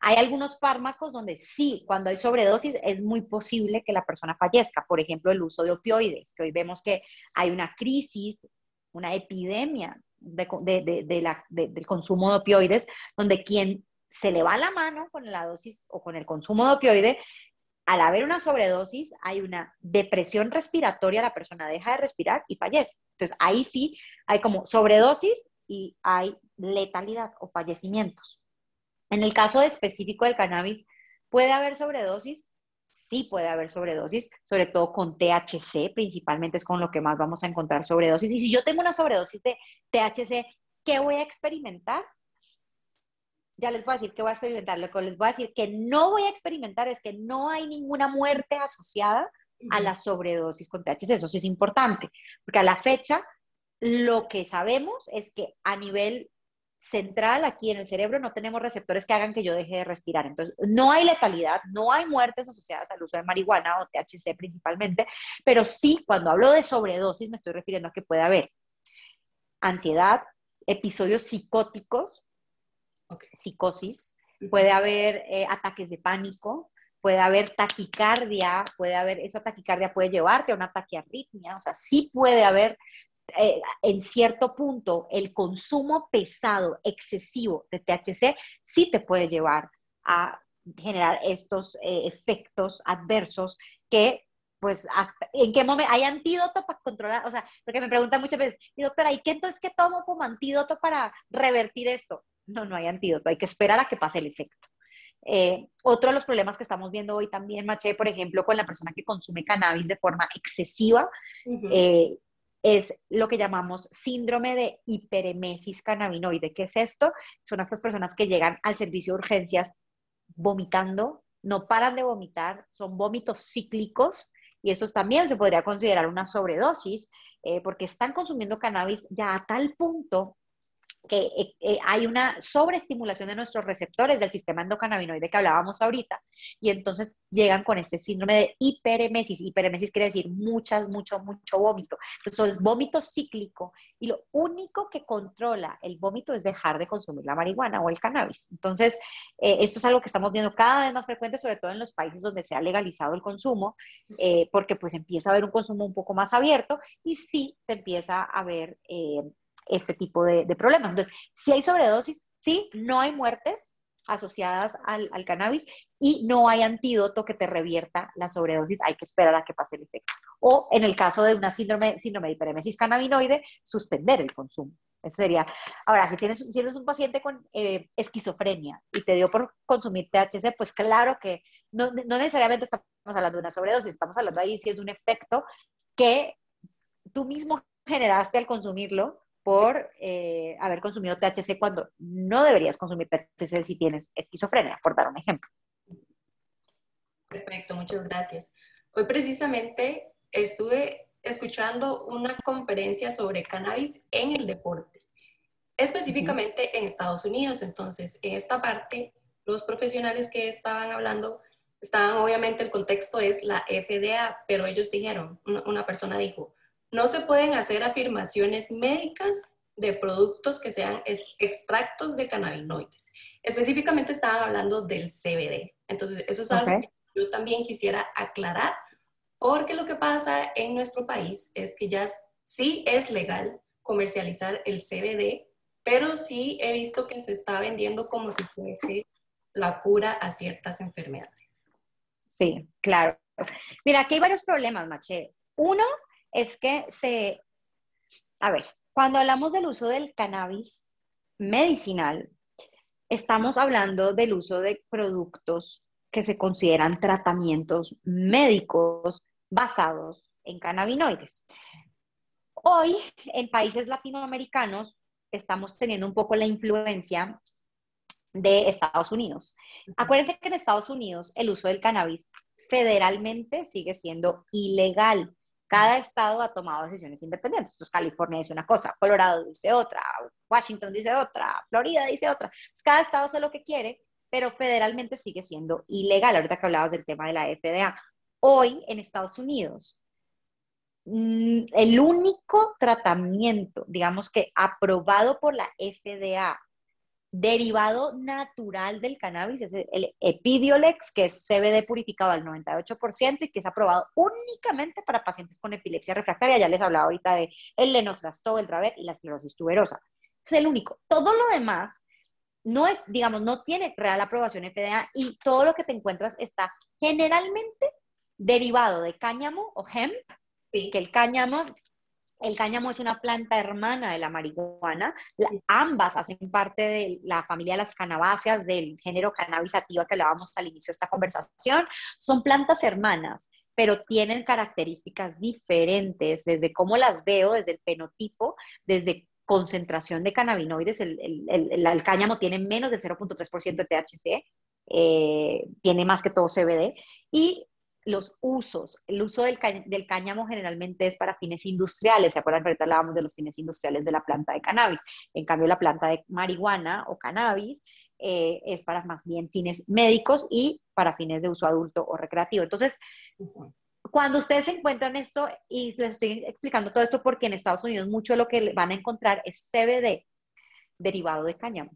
S2: hay algunos fármacos donde sí, cuando hay sobredosis es muy posible que la persona fallezca. Por ejemplo, el uso de opioides, que hoy vemos que hay una crisis, una epidemia del consumo de opioides, donde quien se le va la mano con la dosis o con el consumo de opioide, al haber una sobredosis, hay una depresión respiratoria, la persona deja de respirar y fallece. Entonces, ahí sí hay como sobredosis y hay letalidad o fallecimientos. En el caso específico del cannabis, ¿puede haber sobredosis? Sí puede haber sobredosis, sobre todo con THC, principalmente es con lo que más vamos a encontrar sobredosis. Y si yo tengo una sobredosis de THC, ¿qué voy a experimentar? Ya les voy a decir que voy a experimentar. Lo que les voy a decir que no voy a experimentar es que no hay ninguna muerte asociada a
S1: Ujú.
S2: la sobredosis con THC. Eso sí es importante, porque a la fecha lo que sabemos es que a nivel central aquí en el cerebro no tenemos receptores que hagan que yo deje de respirar. Entonces, no hay letalidad, no hay muertes asociadas al uso de marihuana o THC principalmente, pero sí, cuando hablo de sobredosis me estoy refiriendo a que puede haber ansiedad, episodios psicóticos,
S1: Ok.
S2: psicosis,
S1: Ujú.
S2: puede haber ataques de pánico, puede haber taquicardia, esa taquicardia puede llevarte a una taquiarritmia, o sea, sí puede haber en cierto punto el consumo pesado, excesivo de THC, sí te puede llevar a generar estos efectos adversos que pues, hasta, ¿en qué momento hay antídoto para controlar? O sea, porque me preguntan muchas veces, y doctora, ¿y qué entonces qué tomo como antídoto para revertir esto? No, no hay antídoto, hay que esperar a que pase el efecto. Otro de los problemas que estamos viendo hoy también, Maché, por ejemplo, con la persona que consume cannabis de forma excesiva,
S1: Ujú.
S2: eh, es lo que llamamos síndrome de hiperemesis cannabinoide. ¿Qué es esto? Son estas personas que llegan al servicio de urgencias vomitando, no paran de vomitar, son vómitos cíclicos y eso también se podría considerar una sobredosis porque están consumiendo cannabis ya a tal punto que hay una sobreestimulación de nuestros receptores del sistema endocannabinoide que hablábamos ahorita, y entonces llegan con este síndrome de hiperemesis. Hiperemesis quiere decir mucho vómito. Entonces, es vómito cíclico, y lo único que controla el vómito es dejar de consumir la marihuana o el cannabis. Entonces, esto es algo que estamos viendo cada vez más frecuente, sobre todo en los países donde se ha legalizado el consumo, porque pues empieza a haber un consumo un poco más abierto y sí se empieza a ver este tipo de problemas. Entonces, si hay sobredosis, sí, no hay muertes asociadas al cannabis y no hay antídoto que te revierta la sobredosis, hay que esperar a que pase el efecto. O en el caso de una síndrome de hiperemesis cannabinoide, suspender el consumo. Eso sería. Ahora, si eres un paciente con esquizofrenia y te dio por consumir THC, pues claro que no necesariamente estamos hablando de una sobredosis, estamos hablando ahí si es un efecto que tú mismo generaste al consumirlo por haber consumido THC cuando no deberías consumir THC si tienes esquizofrenia, por dar un ejemplo.
S1: Perfecto, muchas gracias. Hoy precisamente estuve escuchando una conferencia sobre cannabis en el deporte,
S2: Uh -huh.
S1: específicamente en Estados Unidos. Entonces, en esta parte, los profesionales que estaban hablando, estaban obviamente, el contexto es la FDA, pero ellos dijeron, una persona dijo, no se pueden hacer afirmaciones médicas de productos que sean extractos de cannabinoides. Específicamente estaban hablando del CBD. Entonces, eso es algo
S2: Okay.
S1: que yo también quisiera aclarar, porque lo que pasa en nuestro país es que ya sí es legal comercializar el CBD, pero sí he visto que se está vendiendo como si fuese la cura a ciertas enfermedades.
S2: Sí, claro. Mira, aquí hay varios problemas, Mache. Uno es que a ver, cuando hablamos del uso del cannabis medicinal, estamos hablando del uso de productos que se consideran tratamientos médicos basados en cannabinoides. Hoy, en países latinoamericanos, estamos teniendo un poco la influencia de Estados Unidos. Acuérdense que en Estados Unidos el uso del cannabis federalmente sigue siendo ilegal. Cada estado ha tomado decisiones independientes. Entonces, California dice una cosa, Colorado dice otra, Washington dice otra, Florida dice otra. Entonces, cada estado hace lo que quiere, pero federalmente sigue siendo ilegal. Ahorita que hablabas del tema de la FDA. Hoy en Estados Unidos, el único tratamiento, digamos que aprobado por la FDA, derivado natural del cannabis, es el Epidiolex, que es CBD purificado al 98% y que es aprobado únicamente para pacientes con epilepsia refractaria. Ya les hablaba ahorita de el Lennox-Gastaut, el Dravet y la esclerosis tuberosa. Es el único. Todo lo demás no es, digamos, no tiene real aprobación FDA y todo lo que te encuentras está generalmente derivado de cáñamo o hemp,
S1: Sí.
S2: que el cáñamo es una planta hermana de la marihuana. Ambas hacen parte de la familia de las cannabáceas, del género Cannabis sativa que hablábamos al inicio de esta conversación. Son plantas hermanas, pero tienen características diferentes, desde cómo las veo, desde el fenotipo, desde concentración de cannabinoides. El cáñamo tiene menos del 0.3% de THC, tiene más que todo CBD, y los usos. El uso del cáñamo generalmente es para fines industriales. ¿Se acuerdan que ahorita hablábamos de los fines industriales de la planta de cannabis? En cambio, la planta de marihuana o cannabis es para más bien fines médicos y para fines de uso adulto o recreativo. Entonces, cuando ustedes encuentran esto, y les estoy explicando todo esto porque en Estados Unidos mucho de lo que van a encontrar es CBD derivado de cáñamo.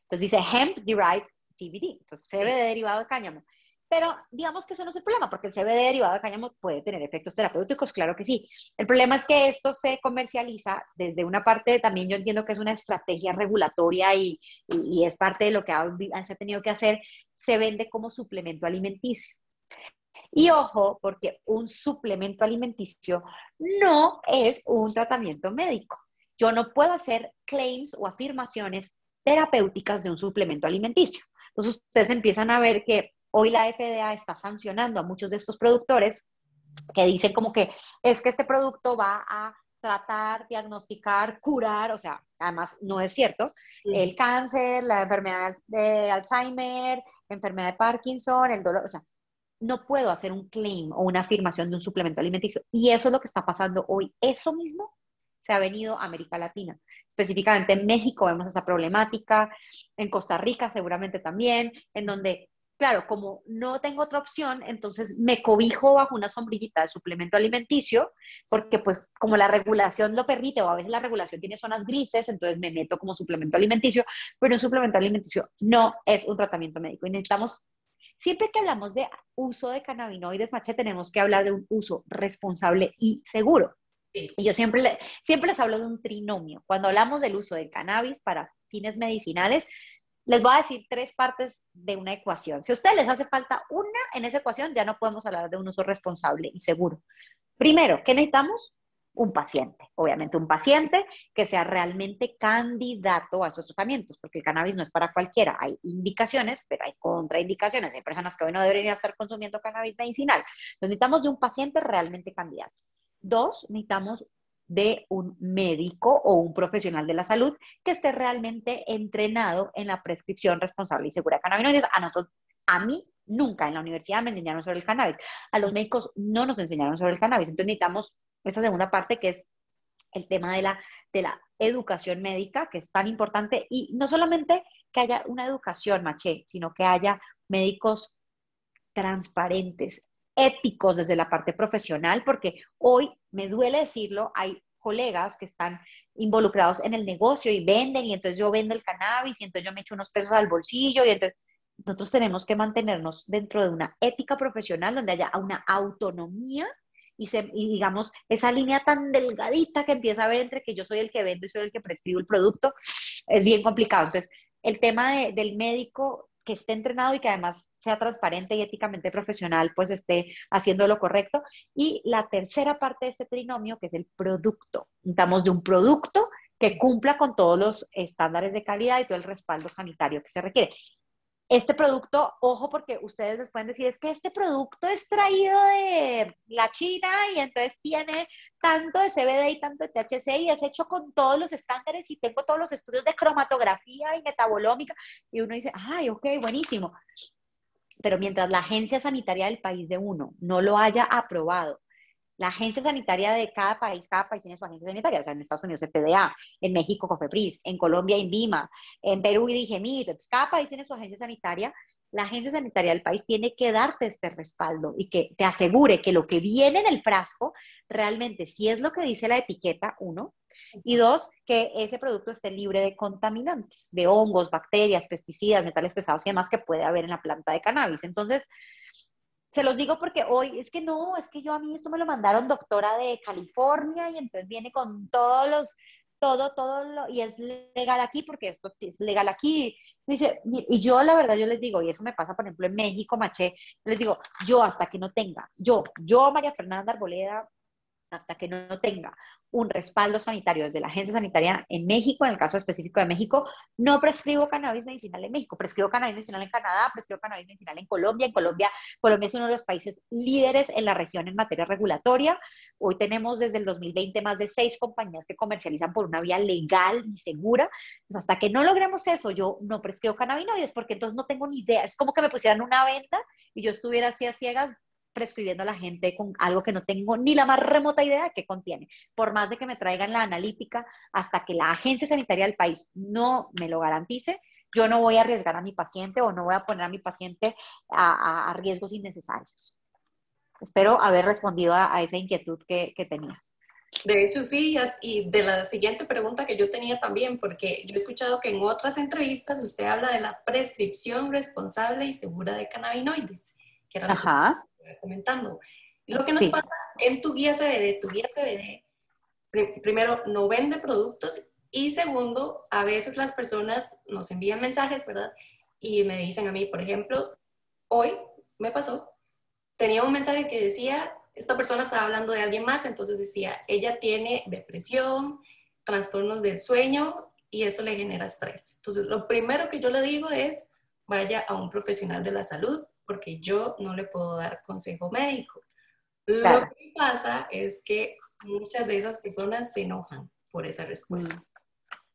S2: Entonces dice hemp derived CBD, entonces CBD derivado de cáñamo. Pero digamos que ese no es el problema, porque el CBD derivado de cáñamo puede tener efectos terapéuticos, claro que sí. El problema es que esto se comercializa desde una parte, también yo entiendo que es una estrategia regulatoria y es parte de lo que se ha tenido que hacer, se vende como suplemento alimenticio. Y ojo, porque un suplemento alimenticio no es un tratamiento médico. Yo no puedo hacer claims o afirmaciones terapéuticas de un suplemento alimenticio. Entonces, ustedes empiezan a ver que hoy la FDA está sancionando a muchos de estos productores que dicen como que es que este producto va a tratar, diagnosticar, curar, o sea, además no es cierto, el cáncer, la enfermedad de Alzheimer, enfermedad de Parkinson, el dolor, o sea, no puedo hacer un claim o una afirmación de un suplemento alimenticio. Y eso es lo que está pasando hoy. Eso mismo se ha venido a América Latina. Específicamente en México vemos esa problemática, en Costa Rica seguramente también, en donde, claro, como no tengo otra opción, entonces me cobijo bajo una sombrillita de suplemento alimenticio, porque pues como la regulación lo permite, o a veces la regulación tiene zonas grises, entonces me meto como suplemento alimenticio, pero un suplemento alimenticio no es un tratamiento médico y necesitamos. Siempre que hablamos de uso de cannabinoides, Mache, tenemos que hablar de un uso responsable y seguro.
S1: Sí.
S2: Y yo siempre les hablo de un trinomio. Cuando hablamos del uso del cannabis para fines medicinales, les voy a decir tres partes de una ecuación. Si a ustedes les hace falta una en esa ecuación, ya no podemos hablar de un uso responsable y seguro. Primero, ¿qué necesitamos? Un paciente, obviamente un paciente que sea realmente candidato a esos tratamientos, porque el cannabis no es para cualquiera. Hay indicaciones, pero hay contraindicaciones. Hay personas que hoy no deberían estar consumiendo cannabis medicinal. Entonces necesitamos de un paciente realmente candidato. Dos, necesitamos de un médico o un profesional de la salud que esté realmente entrenado en la prescripción responsable y segura de cannabinoides. A mí nunca en la universidad me enseñaron sobre el cannabis. A los médicos no nos enseñaron sobre el cannabis. Entonces necesitamos esa segunda parte que es el tema de la educación médica, que es tan importante. Y no solamente que haya una educación, Maché, sino que haya médicos transparentes, éticos desde la parte profesional, porque hoy, me duele decirlo, hay colegas que están involucrados en el negocio y venden, y entonces yo vendo el cannabis, y entonces yo me echo unos pesos al bolsillo, y entonces nosotros tenemos que mantenernos dentro de una ética profesional donde haya una autonomía y digamos, esa línea tan delgadita que empieza a ver entre que yo soy el que vendo y soy el que prescribo el producto, es bien complicado. Entonces, el tema del médico que esté entrenado y que además sea transparente y éticamente profesional, pues esté haciendo lo correcto. Y la tercera parte de este trinomio, que es el producto. Necesitamos de un producto que cumpla con todos los estándares de calidad y todo el respaldo sanitario que se requiere. Este producto, ojo, porque ustedes les pueden decir, es que este producto es traído de la China y entonces tiene tanto de CBD y tanto de THC y es hecho con todos los estándares y tengo todos los estudios de cromatografía y metabolómica. Y uno dice, ay, ok, buenísimo. Pero mientras la agencia sanitaria del país de uno no lo haya aprobado, la agencia sanitaria de cada país tiene su agencia sanitaria, o sea, en Estados Unidos FDA, en México COFEPRIS, en Colombia INVIMA, en Perú INVIMA, entonces cada país tiene su agencia sanitaria. La agencia sanitaria del país tiene que darte este respaldo y que te asegure que lo que viene en el frasco realmente sí es lo que dice la etiqueta, uno, y dos, que ese producto esté libre de contaminantes, de hongos, bacterias, pesticidas, metales pesados y demás que puede haber en la planta de cannabis. Entonces, se los digo porque hoy es que no, es que yo a mí esto me lo mandaron doctora de California y entonces viene con todos los, todo lo, y es legal aquí porque esto es legal aquí. Me dice, y yo la verdad yo les digo, y eso me pasa por ejemplo en México, Maché, les digo, yo hasta que no tenga, yo María Fernanda Arboleda, hasta que no tenga un respaldo sanitario desde la agencia sanitaria en México, en el caso específico de México, no prescribo cannabis medicinal en México, prescribo cannabis medicinal en Canadá, prescribo cannabis medicinal en Colombia. En Colombia, Colombia es uno de los países líderes en la región en materia regulatoria. Hoy tenemos desde el 2020 más de 6 compañías que comercializan por una vía legal y segura. Entonces, hasta que no logremos eso, yo no prescribo cannabinoides porque entonces no tengo ni idea. Es como que me pusieran una venda y yo estuviera así a ciegas prescribiendo a la gente con algo que no tengo ni la más remota idea de qué contiene. Por más de que me traigan la analítica, hasta que la agencia sanitaria del país no me lo garantice, yo no voy a arriesgar a mi paciente o no voy a poner a mi paciente a riesgos innecesarios. Espero haber respondido a esa inquietud que tenías.
S1: De hecho, sí, y de la siguiente pregunta que yo tenía también, porque yo he escuchado que en otras entrevistas usted habla de la prescripción responsable y segura de cannabinoides, que era lo que
S2: Ajá,
S1: estaba comentando. Lo que nos
S2: sí,
S1: pasa en tu guía CBD, primero, no vende productos y segundo, a veces las personas nos envían mensajes, ¿verdad? Y me dicen a mí, por ejemplo, hoy me pasó, tenía un mensaje que decía, esta persona estaba hablando de alguien más, entonces decía, ella tiene depresión, trastornos del sueño y esto le genera estrés. Entonces, lo primero que yo le digo es, vaya a un profesional de la salud, porque yo no le puedo dar consejo médico. Lo
S2: claro.
S1: que pasa es que muchas de esas personas se enojan por esa respuesta,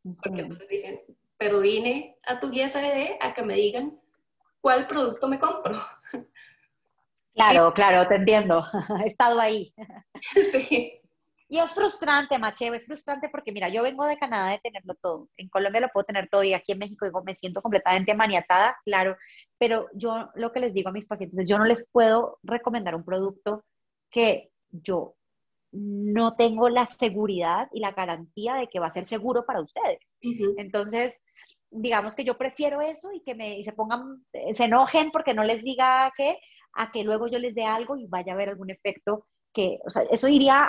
S2: Mm,
S1: porque
S2: ujú.
S1: entonces dicen, pero vine a tu guía CBD a que me digan cuál producto me compro. Y
S2: Claro, claro, te entiendo. He estado ahí.
S1: sí,
S2: Y es frustrante, Macheo, es frustrante porque mira, yo vengo de Canadá de tenerlo todo. En Colombia lo puedo tener todo y aquí en México digo, me siento completamente maniatada, claro, pero yo lo que les digo a mis pacientes es, yo no les puedo recomendar un producto que yo no tengo la seguridad y la garantía de que va a ser seguro para ustedes.
S1: uh-huh.
S2: Entonces, digamos que yo prefiero eso y que y se pongan, se enojen porque no les diga qué, a que luego yo les dé algo y vaya a haber algún efecto que, o sea, eso iría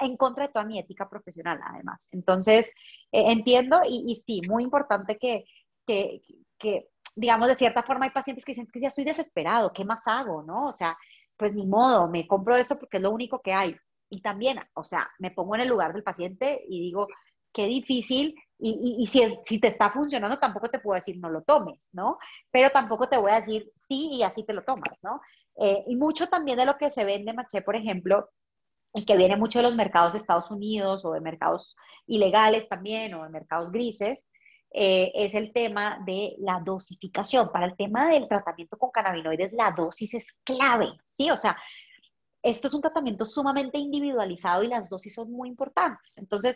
S2: en contra de toda mi ética profesional, además. Entonces, entiendo y sí, muy importante que, que, digamos, de cierta forma hay pacientes que dicen que ya estoy desesperado, ¿qué más hago? ¿No? O sea, pues ni modo, me compro esto porque es lo único que hay. Y también, o sea, me pongo en el lugar del paciente y digo, qué difícil, y si, si te está funcionando, tampoco te puedo decir no lo tomes, ¿no? Pero tampoco te voy a decir sí y así te lo tomas, ¿no? Y mucho también de lo que se vende, Maché, por ejemplo, y que viene mucho de los mercados de Estados Unidos o de mercados ilegales también o de mercados grises, es el tema de la dosificación. Para el tema del tratamiento con cannabinoides, la dosis es clave, ¿sí? O sea, esto es un tratamiento sumamente individualizado y las dosis son muy importantes. Entonces,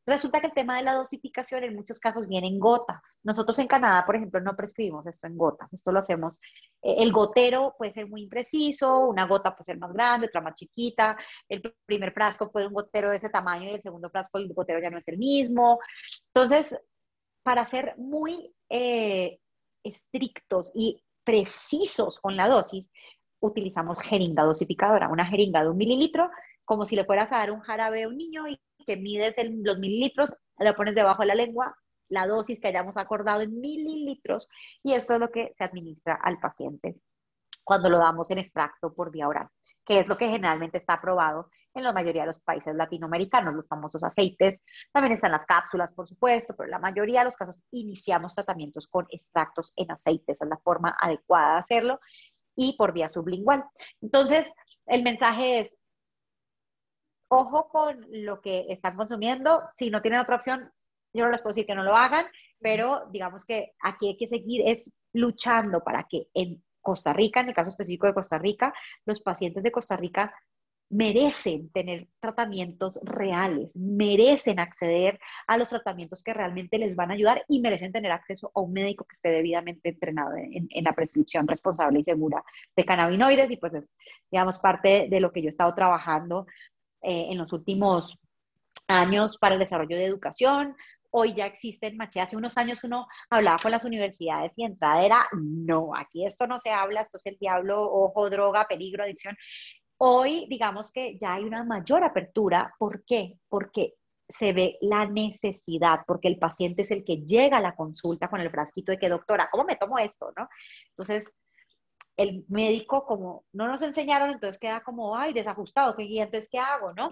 S2: resulta que el tema de la dosificación en muchos casos viene en gotas. Nosotros en Canadá, por ejemplo, no prescribimos esto en gotas. Esto lo hacemos, el gotero puede ser muy impreciso, una gota puede ser más grande, otra más chiquita. El primer frasco puede un gotero de ese tamaño y el segundo frasco el gotero ya no es el mismo. Entonces, para ser muy estrictos y precisos con la dosis, utilizamos jeringa dosificadora. Una jeringa de 1 mililitro como si le fueras a dar un jarabe a un niño y que mides los mililitros, lo pones debajo de la lengua, la dosis que hayamos acordado en mililitros, y esto es lo que se administra al paciente cuando lo damos en extracto por vía oral, que es lo que generalmente está aprobado en la mayoría de los países latinoamericanos, los famosos aceites. También están las cápsulas, por supuesto, pero en la mayoría de los casos iniciamos tratamientos con extractos en aceites, es la forma adecuada de hacerlo, y por vía sublingual. Entonces, el mensaje es, ojo con lo que están consumiendo. Si no tienen otra opción, yo no les puedo decir que no lo hagan, pero digamos que aquí hay que seguir es luchando para que en Costa Rica, en el caso específico de Costa Rica, los pacientes de Costa Rica merecen tener tratamientos reales, merecen acceder a los tratamientos que realmente les van a ayudar y merecen tener acceso a un médico que esté debidamente entrenado en la prescripción responsable y segura de cannabinoides, y pues es, digamos, parte de lo que yo he estado trabajando en los últimos años para el desarrollo de educación. Hoy ya existen, Maché, hace unos años uno hablaba con las universidades y entrada era, no, aquí esto no se habla, esto es el diablo, ojo, droga, peligro, adicción. Hoy, digamos que ya hay una mayor apertura. ¿Por qué? Porque se ve la necesidad, porque el paciente es el que llega a la consulta con el frasquito de que, doctora, ¿cómo me tomo esto? ¿No? Entonces, el médico, como no nos enseñaron, entonces queda como, ay, desajustado, ¿qué guía? Entonces, ¿qué hago? ¿No?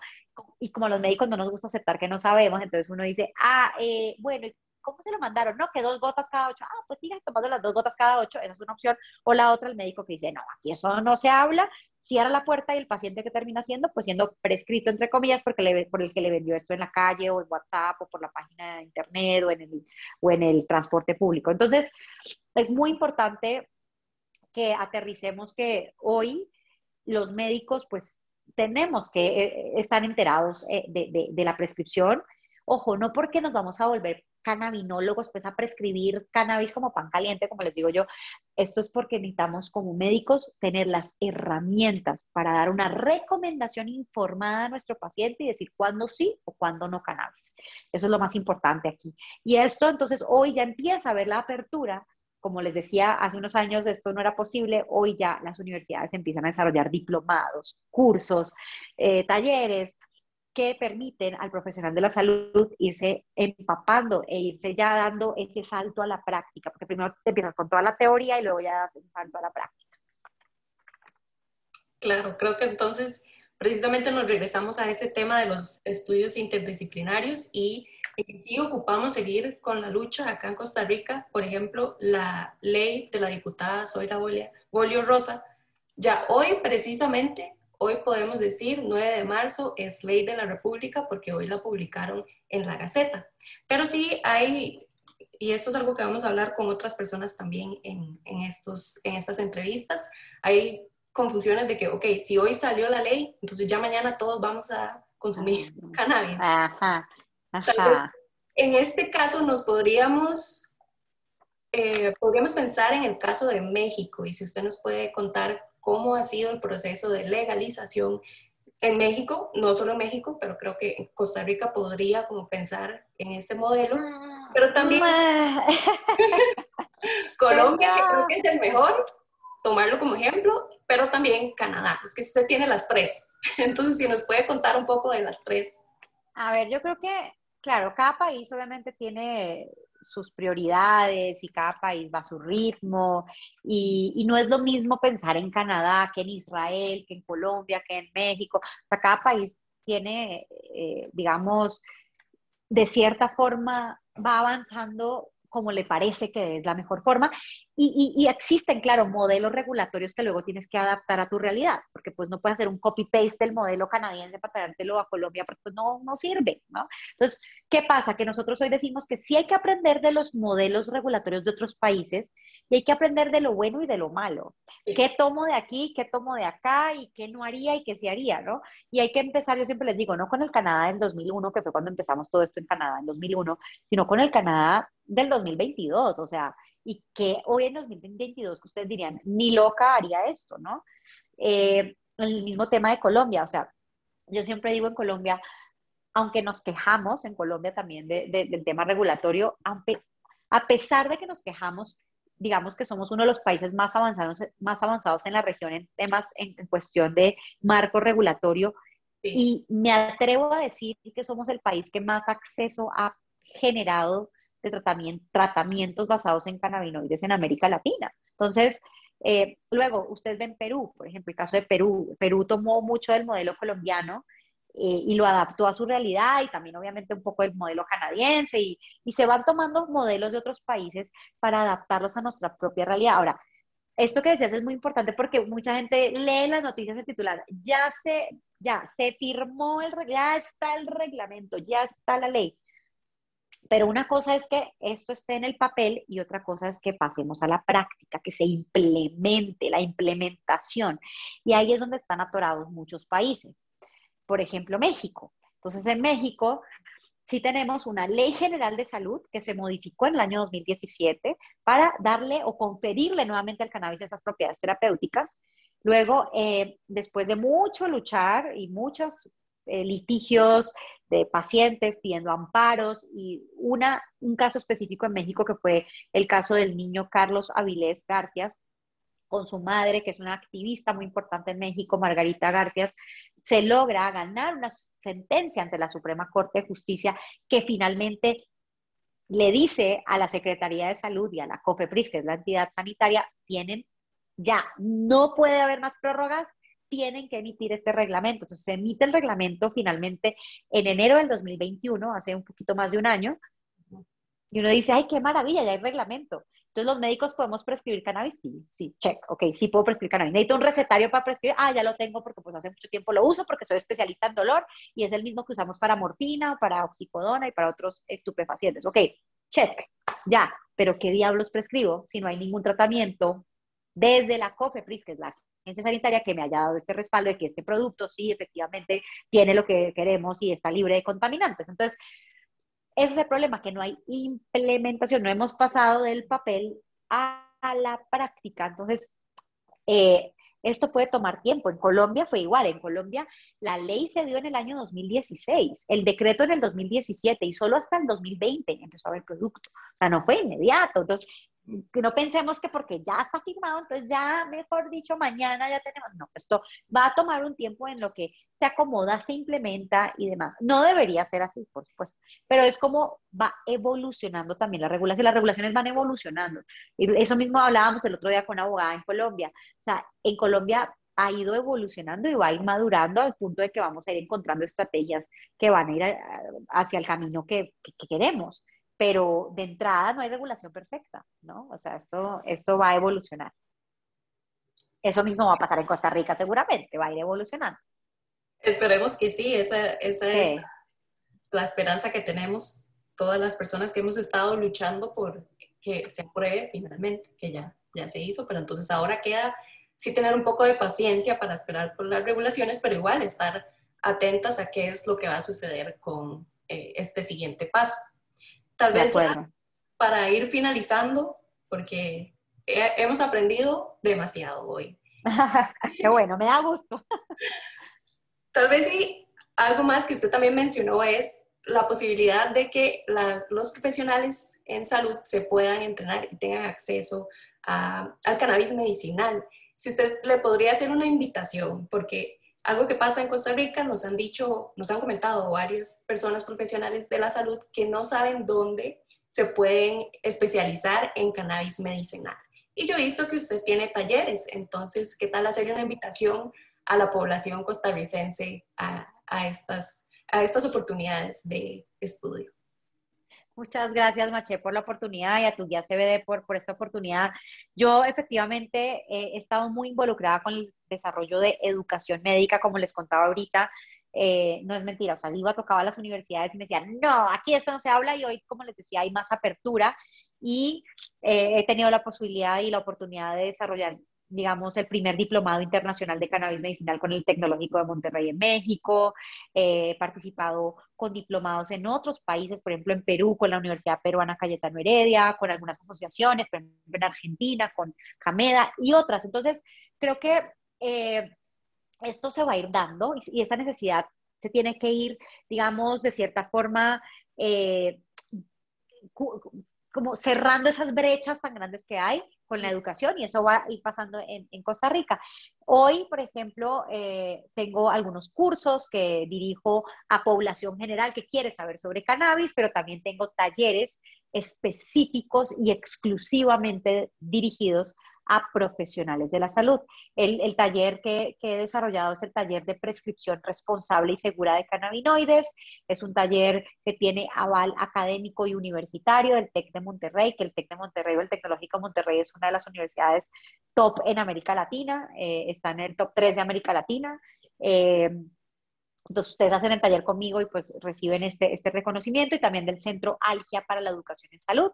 S2: Y como a los médicos no nos gusta aceptar que no sabemos, entonces uno dice, bueno, ¿cómo se lo mandaron? No, que 2 gotas cada 8. Pues sigan tomando las 2 gotas cada 8, esa es una opción. O la otra, el médico que dice, no, aquí eso no se habla, cierra la puerta, y el paciente que termina siendo, pues siendo prescrito, entre comillas, por el que le vendió esto en la calle o en WhatsApp o por la página de internet o en el transporte público. Entonces, es muy importante que aterricemos que hoy los médicos pues tenemos que estar enterados de la prescripción. Ojo, no porque nos vamos a volver cannabinólogos, pues a prescribir cannabis como pan caliente, como les digo yo. Esto es porque necesitamos como médicos tener las herramientas para dar una recomendación informada a nuestro paciente y decir cuándo sí o cuándo no cannabis. Eso es lo más importante aquí. Y esto entonces hoy ya empieza a ver la apertura. Como les decía, hace unos años esto no era posible. Hoy ya las universidades empiezan a desarrollar diplomados, cursos, talleres que permiten al profesional de la salud irse empapando e irse ya dando ese salto a la práctica, porque primero te empiezas con toda la teoría y luego ya das ese salto a la práctica.
S1: Claro, creo que entonces precisamente nos regresamos a ese tema de los estudios interdisciplinarios y sí ocupamos seguir con la lucha acá en Costa Rica. Por ejemplo, la ley de la diputada Zoila Bolio Rosa, ya hoy precisamente, hoy podemos decir 9 de marzo es ley de la República porque hoy la publicaron en la Gaceta. Pero sí hay, y esto es algo que vamos a hablar con otras personas también en estas entrevistas, hay confusiones de que, ok, si hoy salió la ley, entonces ya mañana todos vamos a consumir cannabis.
S2: Ajá,
S1: Tal vez
S2: ajá.
S1: en este caso nos podríamos pensar en el caso de México y si usted nos puede contar cómo ha sido el proceso de legalización en México, no solo en México, pero creo que en Costa Rica podría como pensar en este modelo, pero también
S2: Pues
S1: Colombia, que creo
S2: no.
S1: que es el mejor, tomarlo como ejemplo, pero también Canadá, es que usted tiene las tres. Entonces, si nos puede contar un poco de las tres.
S2: A ver, yo creo que, claro, cada país obviamente tiene sus prioridades y cada país va a su ritmo y no es lo mismo pensar en Canadá que en Israel, que en Colombia, que en México. O sea, cada país tiene, digamos, de cierta forma va avanzando como le parece que es la mejor forma y existen, claro, modelos regulatorios que luego tienes que adaptar a tu realidad, porque pues no puedes hacer un copy-paste del modelo canadiense para traértelo a Colombia, porque pues no sirve, ¿no? Entonces, ¿qué pasa? Que nosotros hoy decimos que sí hay que aprender de los modelos regulatorios de otros países y hay que aprender de lo bueno y de lo malo.
S1: Sí.
S2: ¿Qué tomo de aquí, qué tomo de acá y qué no haría y qué sí haría, ¿no? Y hay que empezar, yo siempre les digo, no con el Canadá del 2001, que fue cuando empezamos todo esto en Canadá en 2001, sino con el Canadá del 2022, o sea, y que hoy en 2022 que ustedes dirían, ni loca haría esto, ¿no? El mismo tema de Colombia, o sea, yo siempre digo en Colombia, aunque nos quejamos en Colombia también del tema regulatorio, a pesar de que nos quejamos, digamos que somos uno de los países más avanzados en la región en temas en cuestión de marco regulatorio.
S1: Sí.
S2: Y me atrevo a decir que somos el país que más acceso ha generado de tratamientos basados en cannabinoides en América Latina. Entonces, luego, ustedes ven Perú, por ejemplo, el caso de Perú. Perú tomó mucho del modelo colombiano y lo adaptó a su realidad y también obviamente un poco del modelo canadiense y se van tomando modelos de otros países para adaptarlos a nuestra propia realidad. Ahora, esto que decías es muy importante porque mucha gente lee las noticias de titular, ya se firmó ya está el reglamento, ya está la ley. Pero una cosa es que esto esté en el papel y otra cosa es que pasemos a la práctica, que se implemente, la implementación. Y ahí es donde están atorados muchos países. Por ejemplo, México. Entonces, en México sí tenemos una ley general de salud que se modificó en el año 2017 para darle o conferirle nuevamente al cannabis esas propiedades terapéuticas. Luego, después de mucho luchar y muchos litigios de pacientes pidiendo amparos y un caso específico en México que fue el caso del niño Carlos Avilés Garfias, con su madre, que es una activista muy importante en México, Margarita Garfias, se logra ganar una sentencia ante la Suprema Corte de Justicia que finalmente le dice a la Secretaría de Salud y a la COFEPRIS, que es la entidad sanitaria, no puede haber más prórrogas, tienen que emitir este reglamento. Entonces se emite el reglamento finalmente en enero del 2021, hace un poquito más de un año, y uno dice, ay, qué maravilla, ya hay reglamento. Entonces, ¿los médicos podemos prescribir cannabis? Sí, sí, check, ok, sí puedo prescribir cannabis. ¿Necesito un recetario para prescribir? Ah, ya lo tengo porque pues hace mucho tiempo lo uso, porque soy especialista en dolor y es el mismo que usamos para morfina, para oxicodona y para otros estupefacientes. Ok, check, ya, pero ¿qué diablos prescribo si no hay ningún tratamiento desde la COFEPRIS, que es la agencia sanitaria, que me haya dado este respaldo de que este producto sí efectivamente tiene lo que queremos y está libre de contaminantes? Entonces, ese es el problema, que no hay implementación, no hemos pasado del papel a la práctica. Entonces, eh, esto puede tomar tiempo. En Colombia fue igual. En Colombia la ley se dio en el año 2016, el decreto en el 2017 y solo hasta el 2020 empezó a haber producto. O sea, no fue inmediato. Entonces, que no pensemos que porque ya está firmado, entonces ya, mejor dicho, mañana ya tenemos. No, esto va a tomar un tiempo en lo que se acomoda, se implementa y demás. No debería ser así, por supuesto, pero es como va evolucionando también la regulación. Las regulaciones van evolucionando. Y eso mismo hablábamos el otro día con una abogada en Colombia. O sea, en Colombia ha ido evolucionando y va a ir madurando al punto de que vamos a ir encontrando estrategias que van a ir hacia el camino que queremos. Pero de entrada no hay regulación perfecta, ¿no? O sea, esto va a evolucionar. Eso mismo va a pasar en Costa Rica seguramente, va a ir evolucionando.
S1: Esperemos que sí, esa es
S2: Sí,
S1: la esperanza que tenemos todas las personas que hemos estado luchando por que se apruebe finalmente, que ya se hizo, pero entonces ahora queda sí tener un poco de paciencia para esperar por las regulaciones, pero igual estar atentas a qué es lo que va a suceder con este siguiente paso. Tal
S2: de
S1: vez ya
S2: acuerdo.
S1: para ir finalizando, porque hemos aprendido demasiado hoy.
S2: Qué bueno, me da gusto.
S1: Tal vez sí, algo más que usted también mencionó es la posibilidad de que los profesionales en salud se puedan entrenar y tengan acceso al cannabis medicinal. Si usted le podría hacer una invitación, porque algo que pasa en Costa Rica, nos han dicho, nos han comentado varias personas profesionales de la salud que no saben dónde se pueden especializar en cannabis medicinal. Y yo he visto que usted tiene talleres, entonces, ¿qué tal hacerle una invitación a la población costarricense a estas oportunidades de estudio?
S2: Muchas gracias, Maché, por la oportunidad y a tu guía CBD por esta oportunidad. Yo efectivamente he estado muy involucrada con el desarrollo de educación médica, como les contaba ahorita. No es mentira, o sea, iba, tocaba a las universidades y me decían, no, aquí esto no se habla y hoy, como les decía, hay más apertura y he tenido la posibilidad y la oportunidad de desarrollar, digamos, el primer diplomado internacional de cannabis medicinal con el Tecnológico de Monterrey en México. He participado con diplomados en otros países, por ejemplo, en Perú, con la Universidad Peruana Cayetano Heredia, con algunas asociaciones, por ejemplo, en Argentina, con Cameda y otras. Entonces, creo que esto se va a ir dando y esa necesidad se tiene que ir, digamos, de cierta forma, eh, como cerrando esas brechas tan grandes que hay con la educación y eso va a ir pasando en Costa Rica. Hoy, por ejemplo, tengo algunos cursos que dirijo a población general que quiere saber sobre cannabis, pero también tengo talleres específicos y exclusivamente dirigidos a profesionales de la salud. El taller que he desarrollado es el taller de prescripción responsable y segura de cannabinoides. Es un taller que tiene aval académico y universitario del TEC de Monterrey, que el TEC de Monterrey o el Tecnológico de Monterrey es una de las universidades top en América Latina, está en el top 3 de América Latina. Entonces ustedes hacen el taller conmigo y pues reciben este reconocimiento y también del Centro Algia para la Educación en Salud.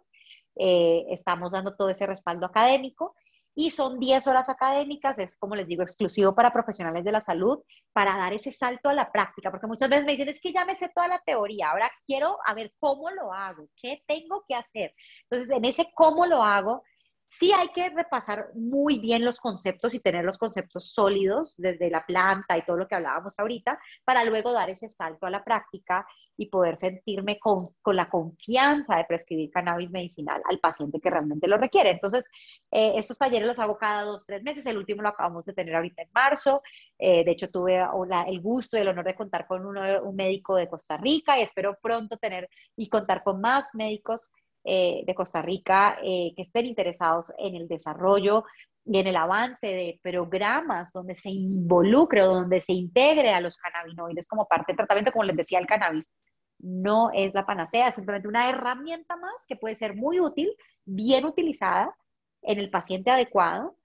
S2: Estamos dando todo ese respaldo académico y son 10 horas académicas, es como les digo, exclusivo para profesionales de la salud, para dar ese salto a la práctica, porque muchas veces me dicen, es que ya me sé toda la teoría, ahora quiero a ver cómo lo hago, qué tengo que hacer. Entonces, en ese cómo lo hago, sí hay que repasar muy bien los conceptos y tener los conceptos sólidos desde la planta y todo lo que hablábamos ahorita, para luego dar ese salto a la práctica y poder sentirme con la confianza de prescribir cannabis medicinal al paciente que realmente lo requiere. Entonces, estos talleres los hago cada 2, 3 meses. El último lo acabamos de tener ahorita en marzo. De hecho, tuve el gusto y el honor de contar con un médico de Costa Rica y espero pronto tener y contar con más médicos de Costa Rica que estén interesados en el desarrollo y en el avance de programas donde se involucre o donde se integre a los cannabinoides como parte del tratamiento. Como les decía, el cannabis no es la panacea, es simplemente una herramienta más que puede ser muy útil, bien utilizada en el paciente adecuado,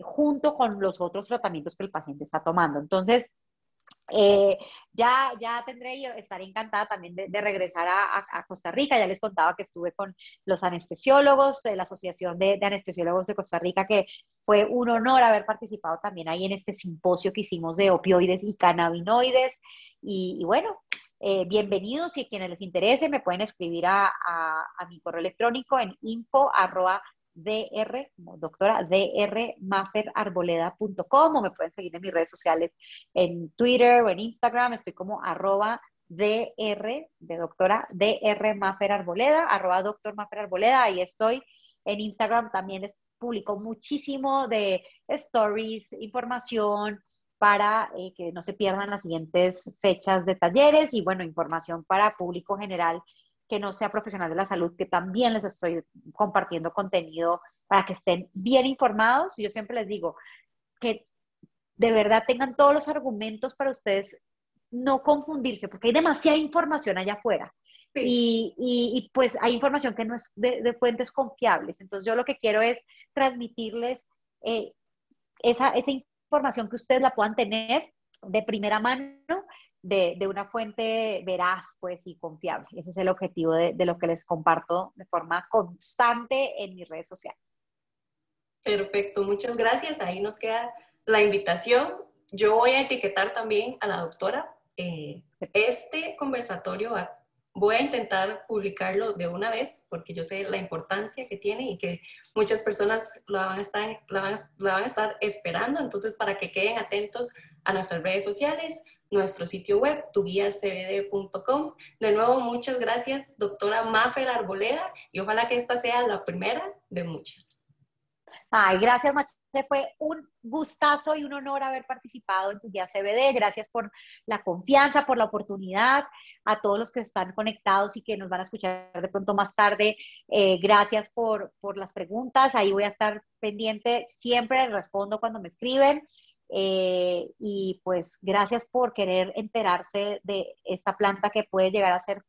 S2: junto con los otros tratamientos que el paciente está tomando. Entonces, ya tendré y estaré encantada también de regresar a Costa Rica. Ya les contaba que estuve con los anestesiólogos de la Asociación de Anestesiólogos de Costa Rica, que fue un honor haber participado también ahí en este simposio que hicimos de opioides y cannabinoides. Y bueno, bienvenidos, y a quienes les interese me pueden escribir a mi correo electrónico en info@dr, como doctora, drmaferarboleda.com, o me pueden seguir en mis redes sociales en Twitter o en Instagram. Estoy como @dr de doctora, drmaferarboleda, @doctor Mafer Arboleda. Ahí estoy. En Instagram también les publico muchísimo de stories, información para que no se pierdan las siguientes fechas de talleres y bueno, información para público general que no sea profesional de la salud, que también les estoy compartiendo contenido para que estén bien informados. Yo siempre les digo que de verdad tengan todos los argumentos para ustedes no confundirse, porque hay demasiada información allá afuera.
S1: Sí.
S2: Y pues hay información que no es de fuentes confiables. Entonces yo lo que quiero es transmitirles esa información que ustedes la puedan tener de primera mano, de una fuente veraz pues y confiable. Ese es el objetivo de lo que les comparto de forma constante en mis redes sociales.
S1: Perfecto, muchas gracias. Ahí nos queda la invitación. Yo voy a etiquetar también a la doctora. Este conversatorio voy a intentar publicarlo de una vez porque yo sé la importancia que tiene y que muchas personas la van a estar esperando. Entonces, para que queden atentos a nuestras redes sociales, nuestro sitio web, tuguiacbd.com. De nuevo, muchas gracias, doctora Mafer Arboleda, y ojalá que esta sea la primera de muchas.
S2: Ay, gracias, Mache. Fue un gustazo y un honor haber participado en tu guía CBD. Gracias por la confianza, por la oportunidad. A todos los que están conectados y que nos van a escuchar de pronto más tarde, gracias por las preguntas. Ahí voy a estar pendiente. Siempre respondo cuando me escriben. Y pues gracias por querer enterarse de esta planta que puede llegar a ser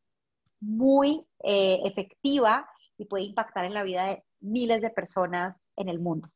S2: muy efectiva y puede impactar en la vida de miles de personas en el mundo.